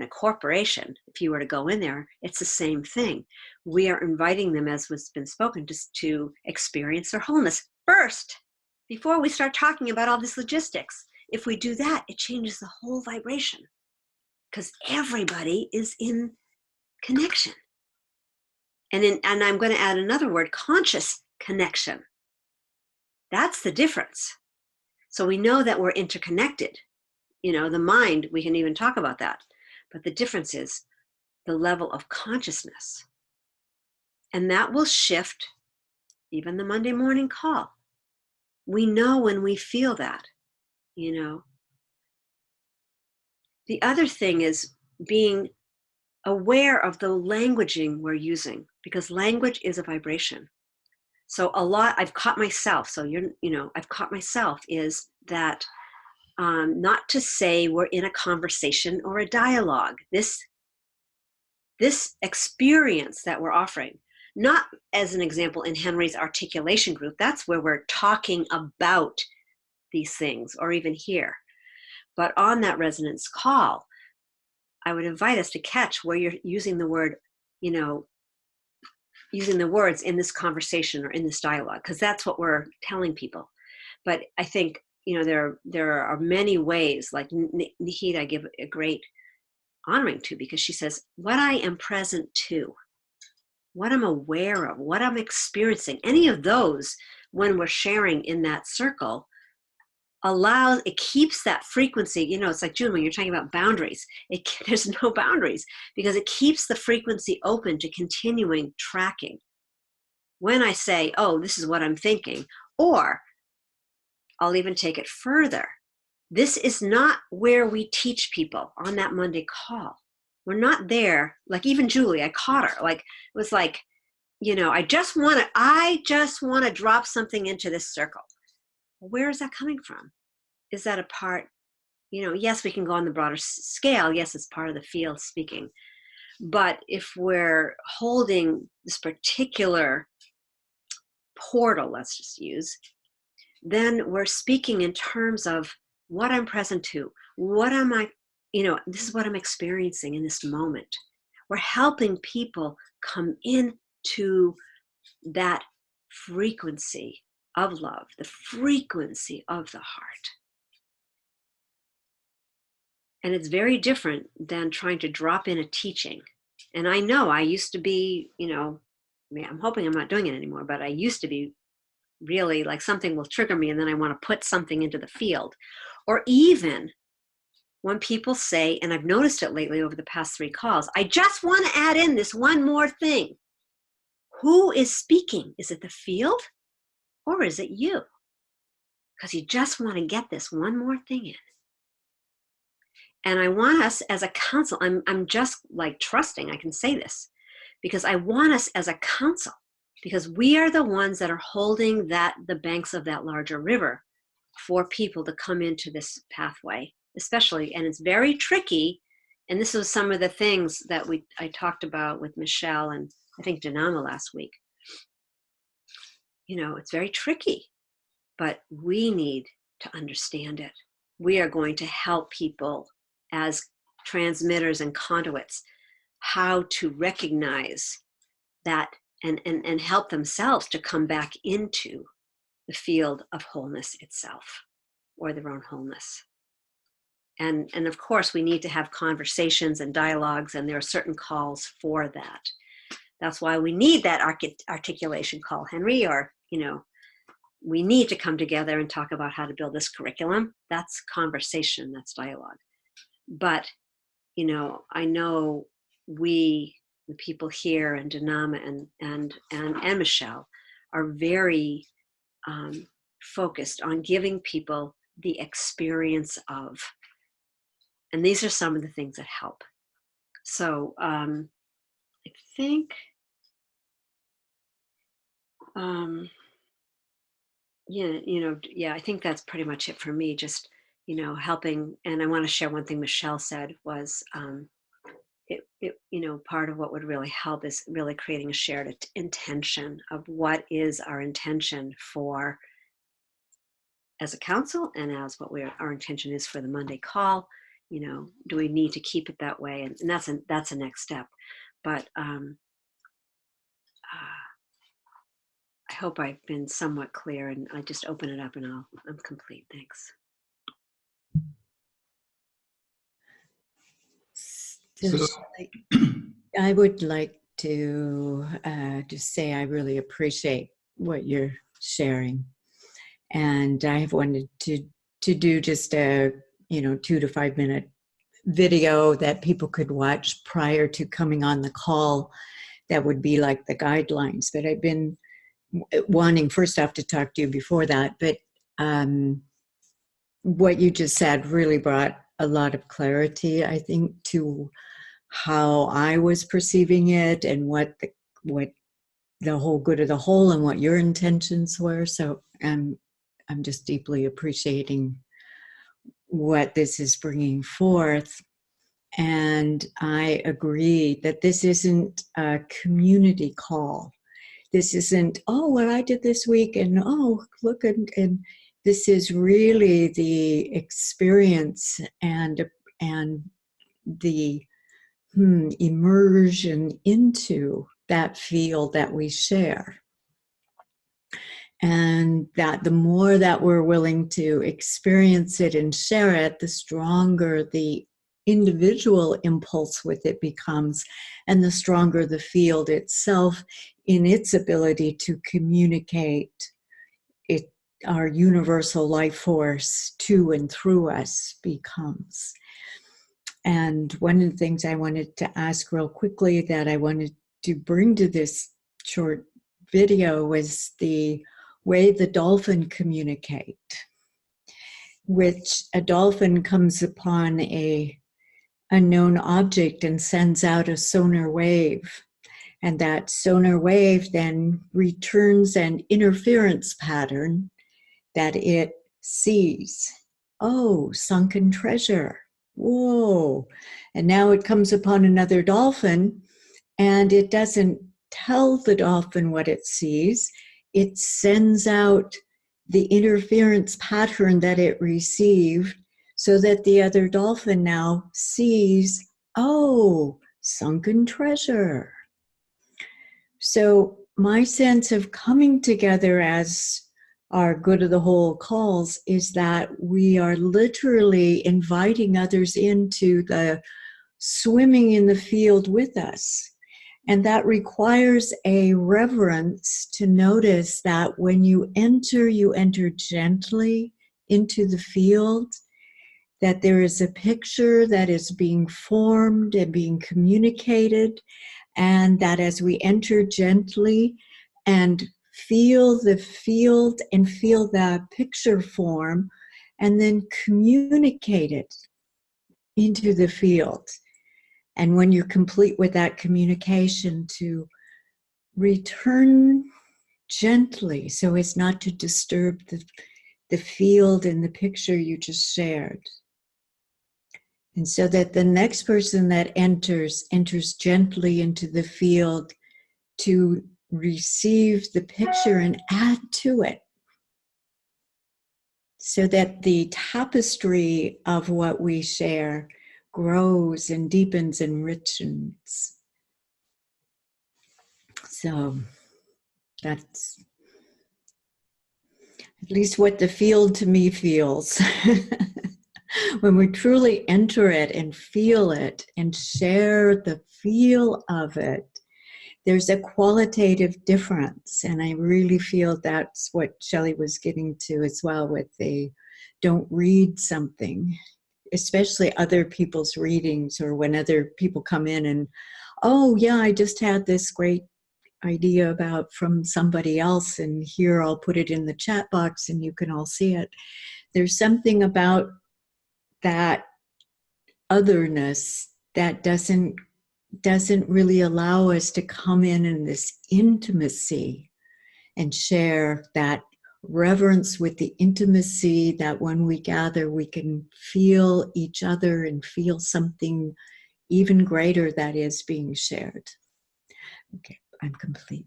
corporation? If you were to go in there, it's the same thing. We are inviting them, as was been spoken, just to experience their wholeness first before we start talking about all this logistics. If we do that, it changes the whole vibration because everybody is in connection. And I'm going to add another word, conscious connection. That's the difference. So we know that we're interconnected. The mind, we can even talk about that. But the difference is the level of consciousness. And that will shift even the Monday morning call. We know when we feel that, The other thing is being aware of the languaging we're using, because language is a vibration. So a lot, I've caught myself, I've caught myself is that not to say we're in a conversation or a dialogue. This experience that we're offering, not as an example in Henry's articulation group, that's where we're talking about these things, or even here. But on that resonance call, I would invite us to catch where you're using the word, using the words in this conversation or in this dialogue, because that's what we're telling people. But I think, there are many ways, like Nahid, I give a great honoring to, because she says, what I am present to, what I'm aware of, what I'm experiencing, any of those, when we're sharing in that circle, it keeps that frequency. You know, it's like, June, when you're talking about boundaries, there's no boundaries, because it keeps the frequency open to continuing tracking. When I say, oh, this is what I'm thinking, or I'll even take it further. This is not where we teach people on that Monday call. We're not there. Like, even Julie, I caught her. Like, it was like, you know, I just want to drop something into this circle. Where is that coming from? Is that a part, you know, yes, we can go on the broader scale. Yes, it's part of the field speaking. But if we're holding this particular portal, let's just use, then we're speaking in terms of what I'm present to. What am I, you know, this is what I'm experiencing in this moment. We're helping people come into that frequency of love, the frequency of the heart. And it's very different than trying to drop in a teaching. And I know I used to be, you know, I mean, I'm hoping I'm not doing it anymore, but I used to be really like, something will trigger me and then I want to put something into the field. Or even when people say, and I've noticed it lately over the past 3 calls, I just want to add in this one more thing. Who is speaking? Is it the field or is it you? Because you just want to get this one more thing in. And I want us as a council, I'm just like trusting I can say this, because I want us as a council, because we are the ones that are holding the banks of that larger river for people to come into this pathway, especially. And it's very tricky. And this was some of the things that I talked about with Michelle and I think Danama last week. You know, it's very tricky, but we need to understand it. We are going to help people as transmitters and conduits how to recognize that and help themselves to come back into the field of wholeness itself, or their own wholeness. And of course, we need to have conversations and dialogues, and there are certain calls for that. That's why we need that articulation call, Henry, or, you know, we need to come together and talk about how to build this curriculum. That's conversation, that's dialogue. But, you know, I know the people here, and Danama and Michelle are very focused on giving people the experience of, and these are some of the things that help. So I think, I think that's pretty much it for me. Just, you know, helping. And I want to share one thing Michelle said was, you know, part of what would really help is really creating a shared intention of what is our intention for as a council, and as what our intention is for the Monday call. You know, do we need to keep it that way? And that's a next step. But I hope I've been somewhat clear, and I just open it up and I'm complete. Thanks. So I would like to just say I really appreciate what you're sharing. And I have wanted to do just a 2 to 5 minute video that people could watch prior to coming on the call. That would be like the guidelines. But I've been wanting first off to talk to you before that. But what you just said really brought a lot of clarity, I think, to how I was perceiving it and what the whole good of the whole and what your intentions were. So I'm just deeply appreciating what this is bringing forth. And I agree that this isn't a community call. This isn't, oh, what I did this week, and oh, look, and this is really the experience and the immersion into that field that we share. And that the more that we're willing to experience it and share it, the stronger the individual impulse with it becomes, and the stronger the field itself in its ability to communicate our universal life force to and through us becomes. And one of the things I wanted to ask real quickly that I wanted to bring to this short video was the way the dolphin communicate, which a dolphin comes upon a unknown object and sends out a sonar wave. And that sonar wave then returns an interference pattern that it sees. Oh, sunken treasure. Whoa. And now it comes upon another dolphin, and it doesn't tell the dolphin what it sees. It sends out the interference pattern that it received so that the other dolphin now sees, oh, sunken treasure. So my sense of coming together as our good of the whole calls is that we are literally inviting others into the swimming in the field with us. And that requires a reverence to notice that when you enter gently into the field, that there is a picture that is being formed and being communicated, and that as we enter gently and feel the field and feel that picture form, and then communicate it into the field. And when you're complete with that communication, to return gently so as not to disturb the field and the picture you just shared. And so that the next person that enters gently into the field to receive the picture and add to it, so that the tapestry of what we share grows and deepens and richens. So that's at least what the field to me feels. When we truly enter it and feel it and share the feel of it, there's a qualitative difference. And I really feel that's what Shelley was getting to as well with the don't read something, especially other people's readings, or when other people come in and, oh yeah, I just had this great idea about from somebody else, and here I'll put it in the chat box and you can all see it. There's something about that otherness that doesn't really allow us to come in this intimacy and share that reverence with the intimacy that when we gather we can feel each other and feel something even greater that is being shared. Okay, I'm complete.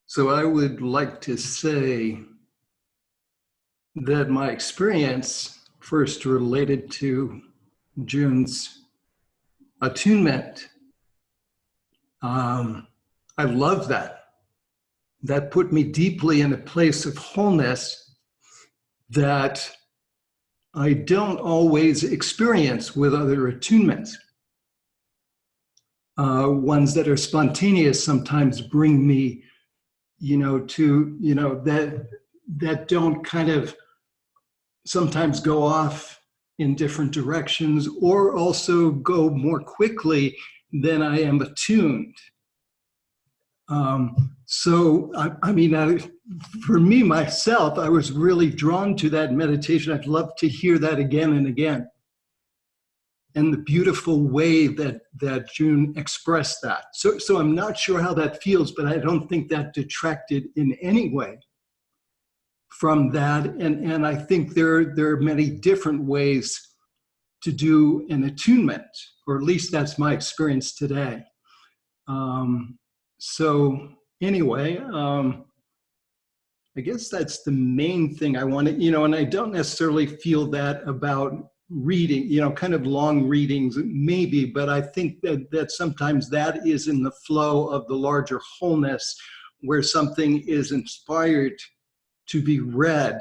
So I would like to say that my experience first related to June's attunement. I love that. That put me deeply in a place of wholeness that I don't always experience with other attunements. Ones that are spontaneous sometimes bring me, that don't kind of sometimes go off in different directions, or also go more quickly than I am attuned. For me, myself, I was really drawn to that meditation. I'd love to hear that again and again. And the beautiful way that June expressed that. So I'm not sure how that feels, but I don't think that detracted in any way from that. And I think there are many different ways to do an attunement, or at least that's my experience today. So anyway, I guess that's the main thing I wanted, and I don't necessarily feel that about reading, kind of long readings, maybe, but I think that sometimes that is in the flow of the larger wholeness where something is inspired to be read,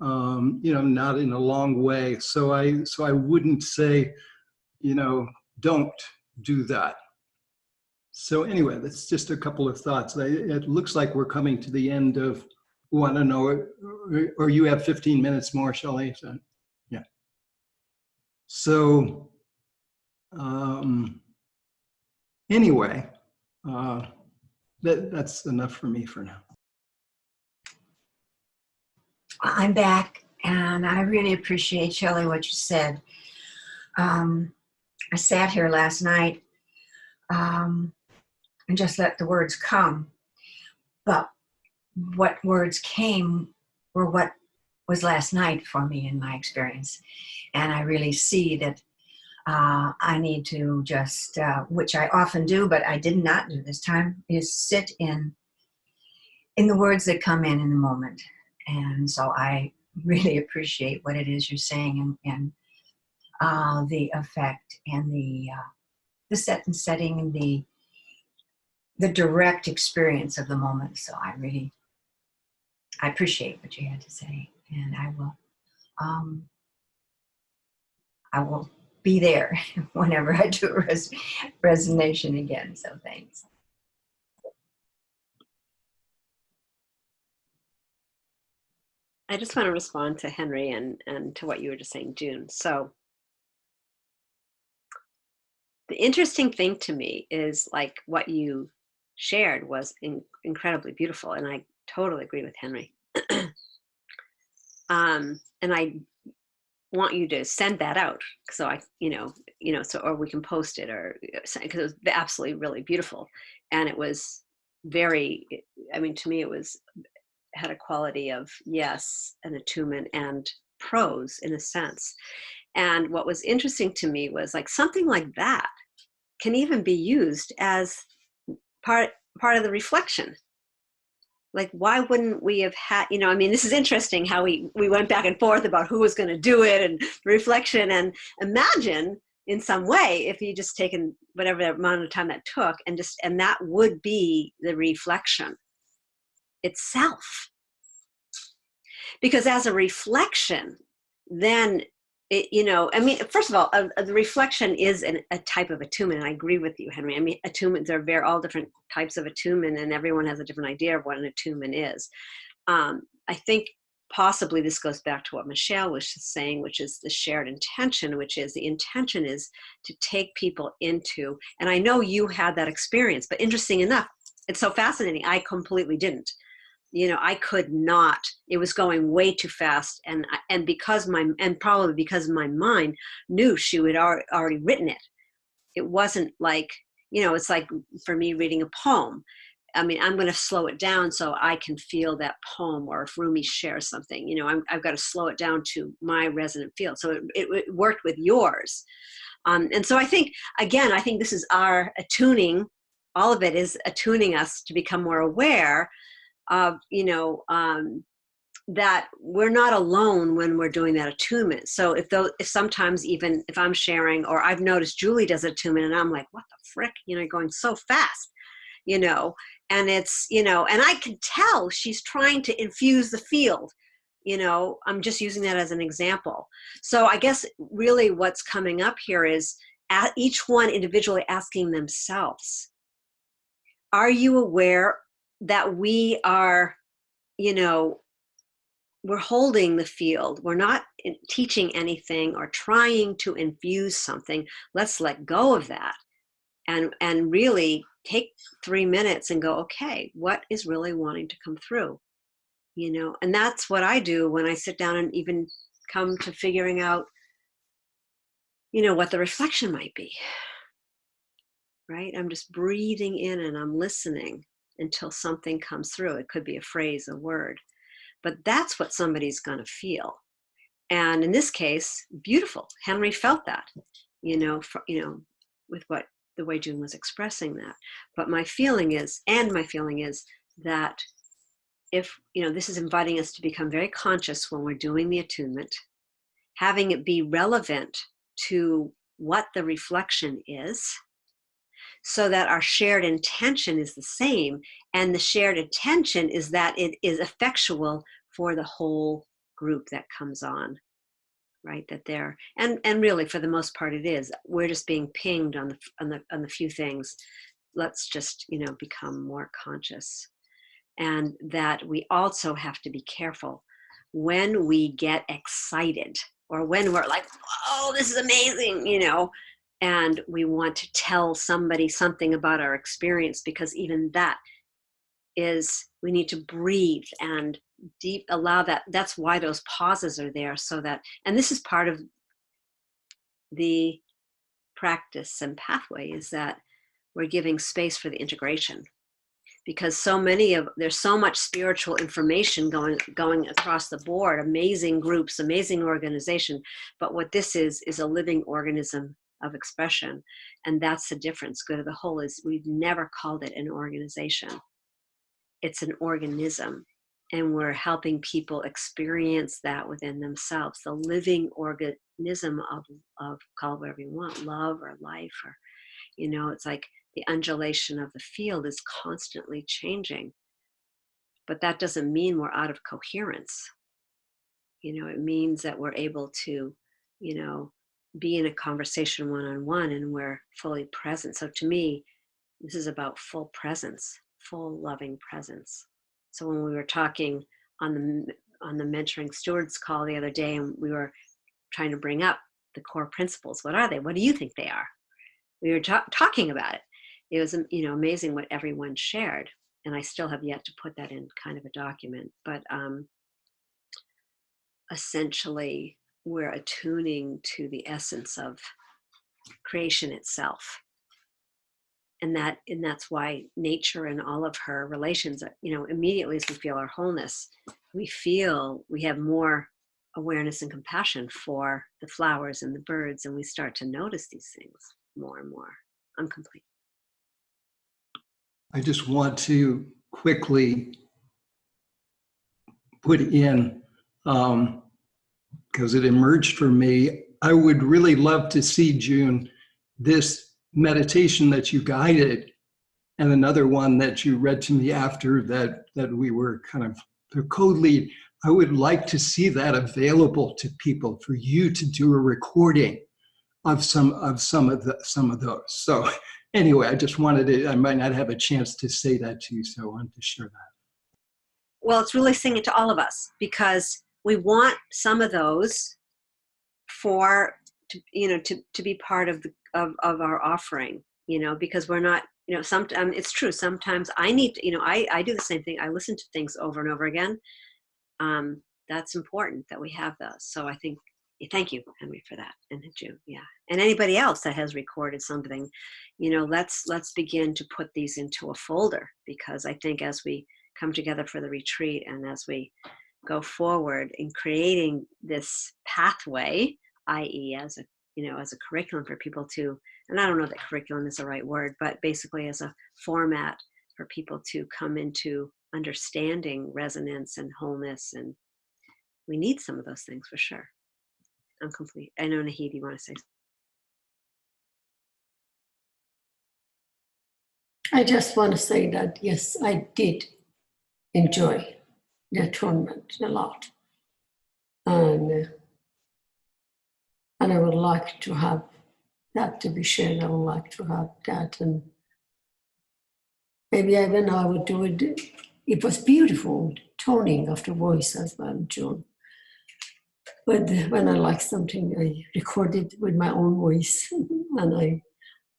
not in a long way. So I wouldn't say, don't do that. So anyway, that's just a couple of thoughts. It looks like we're coming to the end of, I don't know, or you have 15 minutes more, Shelley? So, yeah. So anyway, that's enough for me for now. I'm back, and I really appreciate, Shelley, what you said. I sat here last night and just let the words come. But what words came were what was last night for me in my experience. And I really see that I need to just, which I often do, but I did not do this time, is sit in the words that come in the moment. And so I really appreciate what it is you're saying, and the effect and the setting and the direct experience of the moment. So I appreciate what you had to say, and I will be there whenever I do a resonation again. So thanks. I just want to respond to Henry and to what you were just saying, June. So the interesting thing to me is like what you shared was incredibly beautiful, and I totally agree with Henry. And I want you to send that out, so I, so, or we can post it, or because it was absolutely really beautiful, and it was very. I mean, to me, had a quality of, yes, an attunement and prose in a sense. And what was interesting to me was like something like that can even be used as part of the reflection. Like, why wouldn't we have had, I mean, this is interesting how we went back and forth about who was going to do it and reflection, and imagine in some way if you just taken whatever amount of time that took and that would be the reflection itself. Because as a reflection, then I mean, first of all, the reflection is a type of attunement. I agree with you, Henry. I mean, attunements are all different types of attunement, and everyone has a different idea of what an attunement is. I think possibly this goes back to what Michelle was saying, which is the shared intention, which is the intention is to take people into, and I know you had that experience, but interesting enough, it's so fascinating. I completely didn't. I could not, it was going way too fast. And probably because my mind knew she had already written it. It wasn't like, it's like for me reading a poem. I mean, I'm going to slow it down so I can feel that poem, or if Rumi shares something, I've got to slow it down to my resonant field. So it worked with yours. And so I think this is our attuning. All of it is attuning us to become more aware of, that we're not alone when we're doing that attunement. So if sometimes even if I'm sharing, or I've noticed Julie does attunement and I'm like, what the frick, going so fast, and it's, and I can tell she's trying to infuse the field, I'm just using that as an example. So I guess really what's coming up here is each one individually asking themselves, are you aware that we are, we're holding the field. We're not teaching anything or trying to infuse something. Let's let go of that and really take 3 minutes and go, okay, what is really wanting to come through? And that's what I do when I sit down and even come to figuring out, what the reflection might be, right? I'm just breathing in and I'm listening until something comes through. It could be a phrase, a word, but that's what somebody's going to feel. And in this case, beautiful. Henry felt that, with the way June was expressing that. But my feeling is that if, this is inviting us to become very conscious when we're doing the attunement, having it be relevant to what the reflection is, so that our shared intention is the same, and the shared intention is that it is effectual for the whole group that comes on, right? That they're, and really for the most part it is. We're just being pinged on the few things, let's just, become more conscious. And that we also have to be careful when we get excited or when we're like, oh, this is amazing, and we want to tell somebody something about our experience, because even that is, we need to breathe and allow that. That's why those pauses are there, so that, and this is part of the practice and pathway, is that we're giving space for the integration, because there's so much spiritual information going across the board, amazing groups, amazing organization, but what this is a living organism of expression. And that's the difference. Good of the Whole is, we've never called it an organization. It's an organism, and we're helping people experience that within themselves, the living organism of call it whatever you want, love or life, or it's like the undulation of the field is constantly changing. But that doesn't mean we're out of coherence. It means that we're able to, be in a conversation one-on-one, and we're fully present. So to me, this is about full presence, full loving presence. So when we were talking on the mentoring stewards call the other day, and we were trying to bring up the core principles, what are they? What do you think they are? We were talking about it. It was, amazing what everyone shared. And I still have yet to put that in kind of a document. But essentially, we're attuning to the essence of creation itself. And that's why nature and all of her relations, immediately as we feel our wholeness, we have more awareness and compassion for the flowers and the birds, and we start to notice these things more and more. I'm complete. I just want to quickly put in, because it emerged for me, I would really love to see, June, this meditation that you guided and another one that you read to me after that we were kind of the co-lead. I would like to see that available to people, for you to do a recording of some of those. So anyway, I just wanted to, I might not have a chance to say that to you, so I wanted to share that. Well, it's really singing to all of us, because we want some of those to be part of our offering, because we're not, sometimes it's true. Sometimes I need to, I do the same thing. I listen to things over and over again. That's important that we have those. So I think, thank you, Henry, for that. And June, yeah. And anybody else that has recorded something, let's begin to put these into a folder, because I think as we come together for the retreat, and as we go forward in creating this pathway, i.e. as a curriculum for people to, and I don't know that curriculum is the right word, but basically as a format for people to come into understanding resonance and wholeness. And we need some of those things for sure. I'm complete. I know, Nahid, you want to say something? I just want to say that, yes, I did enjoy the atonement a lot. And I would like to have that to be shared. I would like to have that. And maybe even I would do it. It was beautiful toning of the voice as well, June. But when I like something, I record it with my own voice and I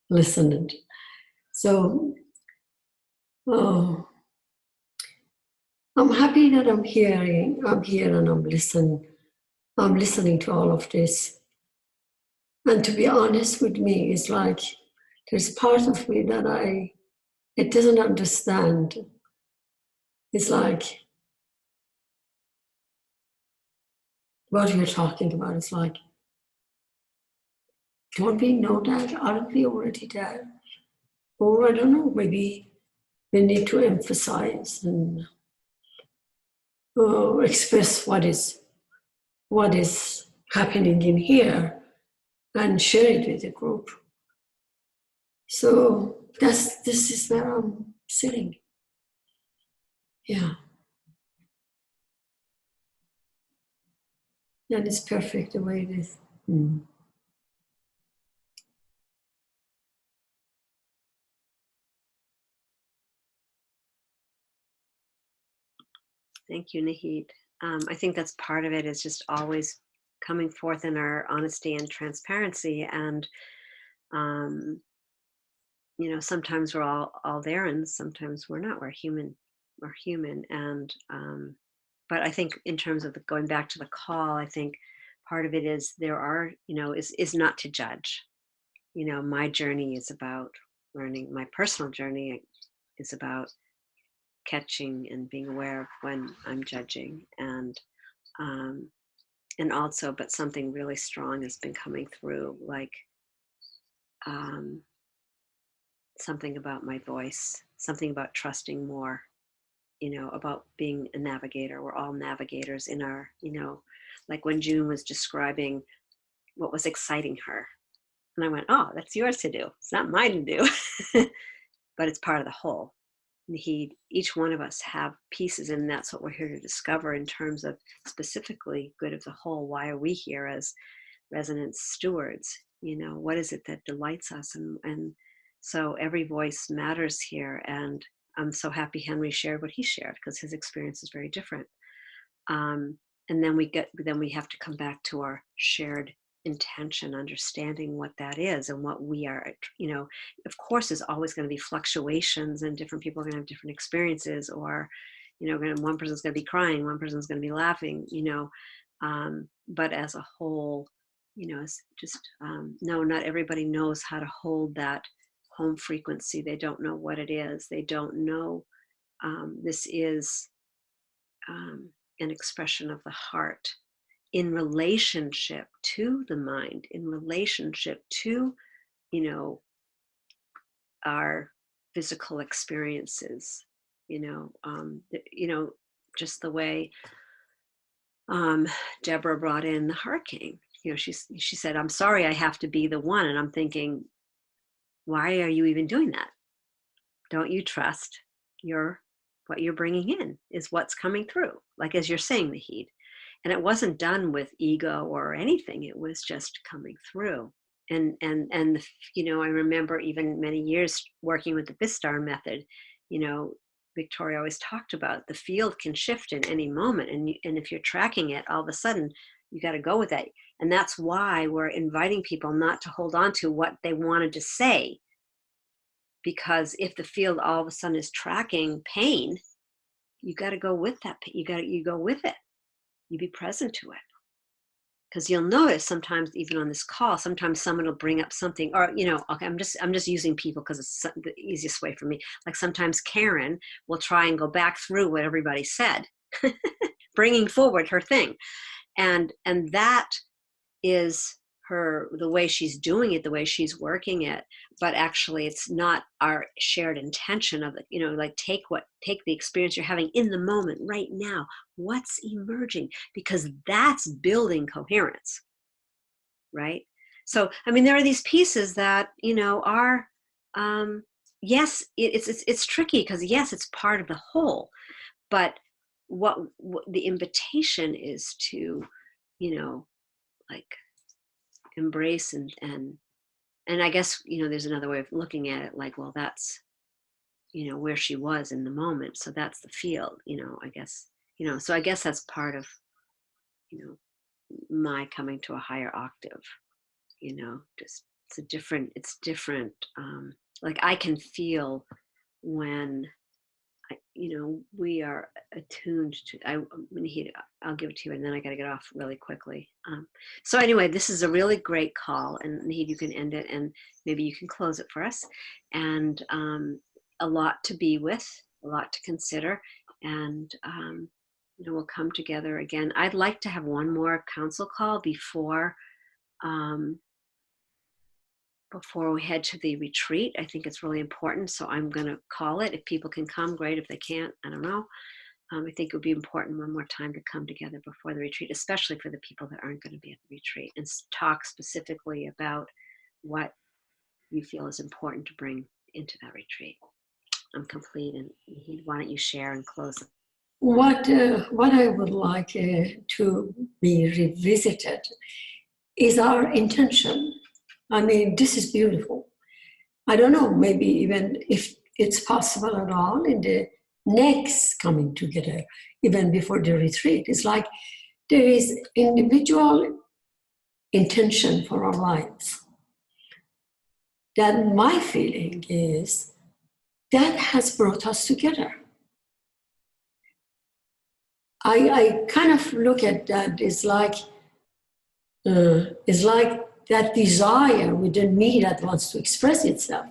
listened. So I'm happy that I'm here and I'm listening to all of this. And to be honest with me, it's like there's part of me that it doesn't understand. It's like what you're talking about. It's like, don't we know that? Aren't we already there? Or I don't know, maybe we need to emphasize and express what is happening in here and share it with the group. So this is where I'm sitting. Yeah. And it's perfect the way it is. Mm. Thank you, Nahid. I think that's part of it, is just always coming forth in our honesty and transparency. And, you know, sometimes we're all there and sometimes we're not. We're human. We're human. And, but I think in terms of going back to the call, I think part of it is there are, you know, is not to judge. You know, my journey is about learning. My personal journey is about catching and being aware of when I'm judging, and also, but something really strong has been coming through, like um, something about my voice, something about trusting more, you know, about being a navigator. We're all navigators in our, you know, like when June was describing what was exciting her. And I went, oh, that's yours to do. It's not mine to do, but it's part of the whole. Each one of us have pieces, and that's what we're here to discover in terms of specifically good of the whole. Why are we here as resonance stewards? You know, what is it that delights us? And so every voice matters here. And I'm so happy Henry shared what he shared, because his experience is very different. And then we have to come back to our shared intention, understanding what that is and what we are, you know. Of course there's always going to be fluctuations, and different people are going to have different experiences, or, you know, one person's going to be crying, one person's going to be laughing, you know, but as a whole, you know, it's just no, not everybody knows how to hold that home frequency. They don't know what it is. They don't know this is an expression of the heart in relationship to the mind, in relationship to, you know, our physical experiences, you know, just the way Deborah brought in the hurricane. You know, she said, I'm sorry I have to be the one. And I'm thinking, why are you even doing that? Don't you trust what you're bringing in is what's coming through? Like, as you're saying, Nahid. And it wasn't done with ego or anything. It was just coming through. And you know, I remember even many years working with the Bistar method, you know, Victoria always talked about the field can shift in any moment. And if you're tracking it, all of a sudden you got to go with that. And that's why we're inviting people not to hold on to what they wanted to say. Because if the field all of a sudden is tracking pain, you got to go with that. You go with it. You be present to it. Because you'll notice sometimes, even on this call, sometimes someone will bring up something, or, you know, okay, I'm just using people because it's the easiest way for me. Like sometimes Karen will try and go back through what everybody said, bringing forward her thing. And that is the way she's doing it, the way she's working it. But actually it's not our shared intention of it, you know, like take the experience you're having in the moment right now, what's emerging, because that's building coherence, right? So I mean, there are these pieces that, you know, are yes, it's tricky, because yes, it's part of the whole, but what the invitation is to, you know, like embrace and I guess, you know, there's another way of looking at it, like, well, that's, you know, where she was in the moment, so that's the field, you know, I guess, you know, so I guess that's part of, you know, my coming to a higher octave, you know, just it's different. Like I can feel when you know, we are attuned to, I'll give it to you, and then I got to get off really quickly. So anyway, this is a really great call, and Nahid, you can end it, and maybe you can close it for us. And a lot to be with, a lot to consider, and you know, we'll come together again. I'd like to have one more council call before we head to the retreat. I think it's really important, so I'm going to call it. If people can come, great. If they can't, I don't know. I think it would be important one more time to come together before the retreat, especially for the people that aren't going to be at the retreat, and talk specifically about what you feel is important to bring into that retreat. I'm complete, and why don't you share and close? What I would like to be revisited is our intention. I mean, this is beautiful. I don't know, maybe even if it's possible at all in the next coming together, even before the retreat. It's like there is individual intention for our lives. That my feeling is that has brought us together. I kind of look at that as like, it's like that desire within me that wants to express itself.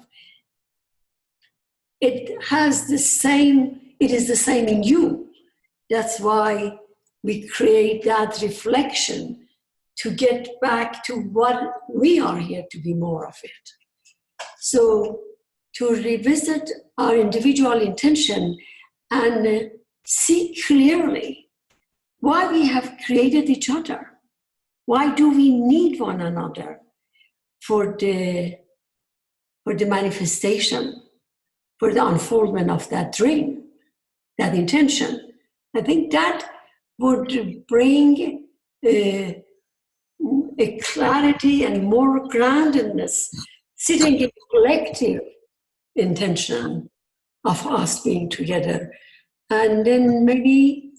It is the same in you. That's why we create that reflection to get back to what we are here to be more of it. So to revisit our individual intention and see clearly why we have created each other. Why do we need one another for the manifestation, for the unfoldment of that dream, that intention? I think that would bring a clarity and more groundedness, sitting in collective intention of us being together. And then maybe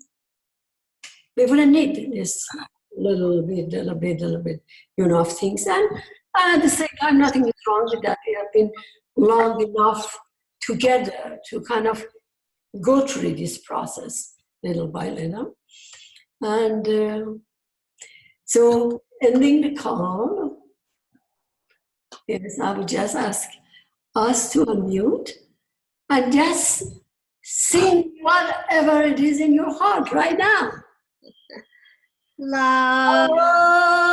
we wouldn't need this little bit, of things. And at the same time, nothing is wrong with that. We have been long enough together to kind of go through this process little by little. And so ending the call, yes, I would just ask us to unmute and just sing whatever it is in your heart right now. Love.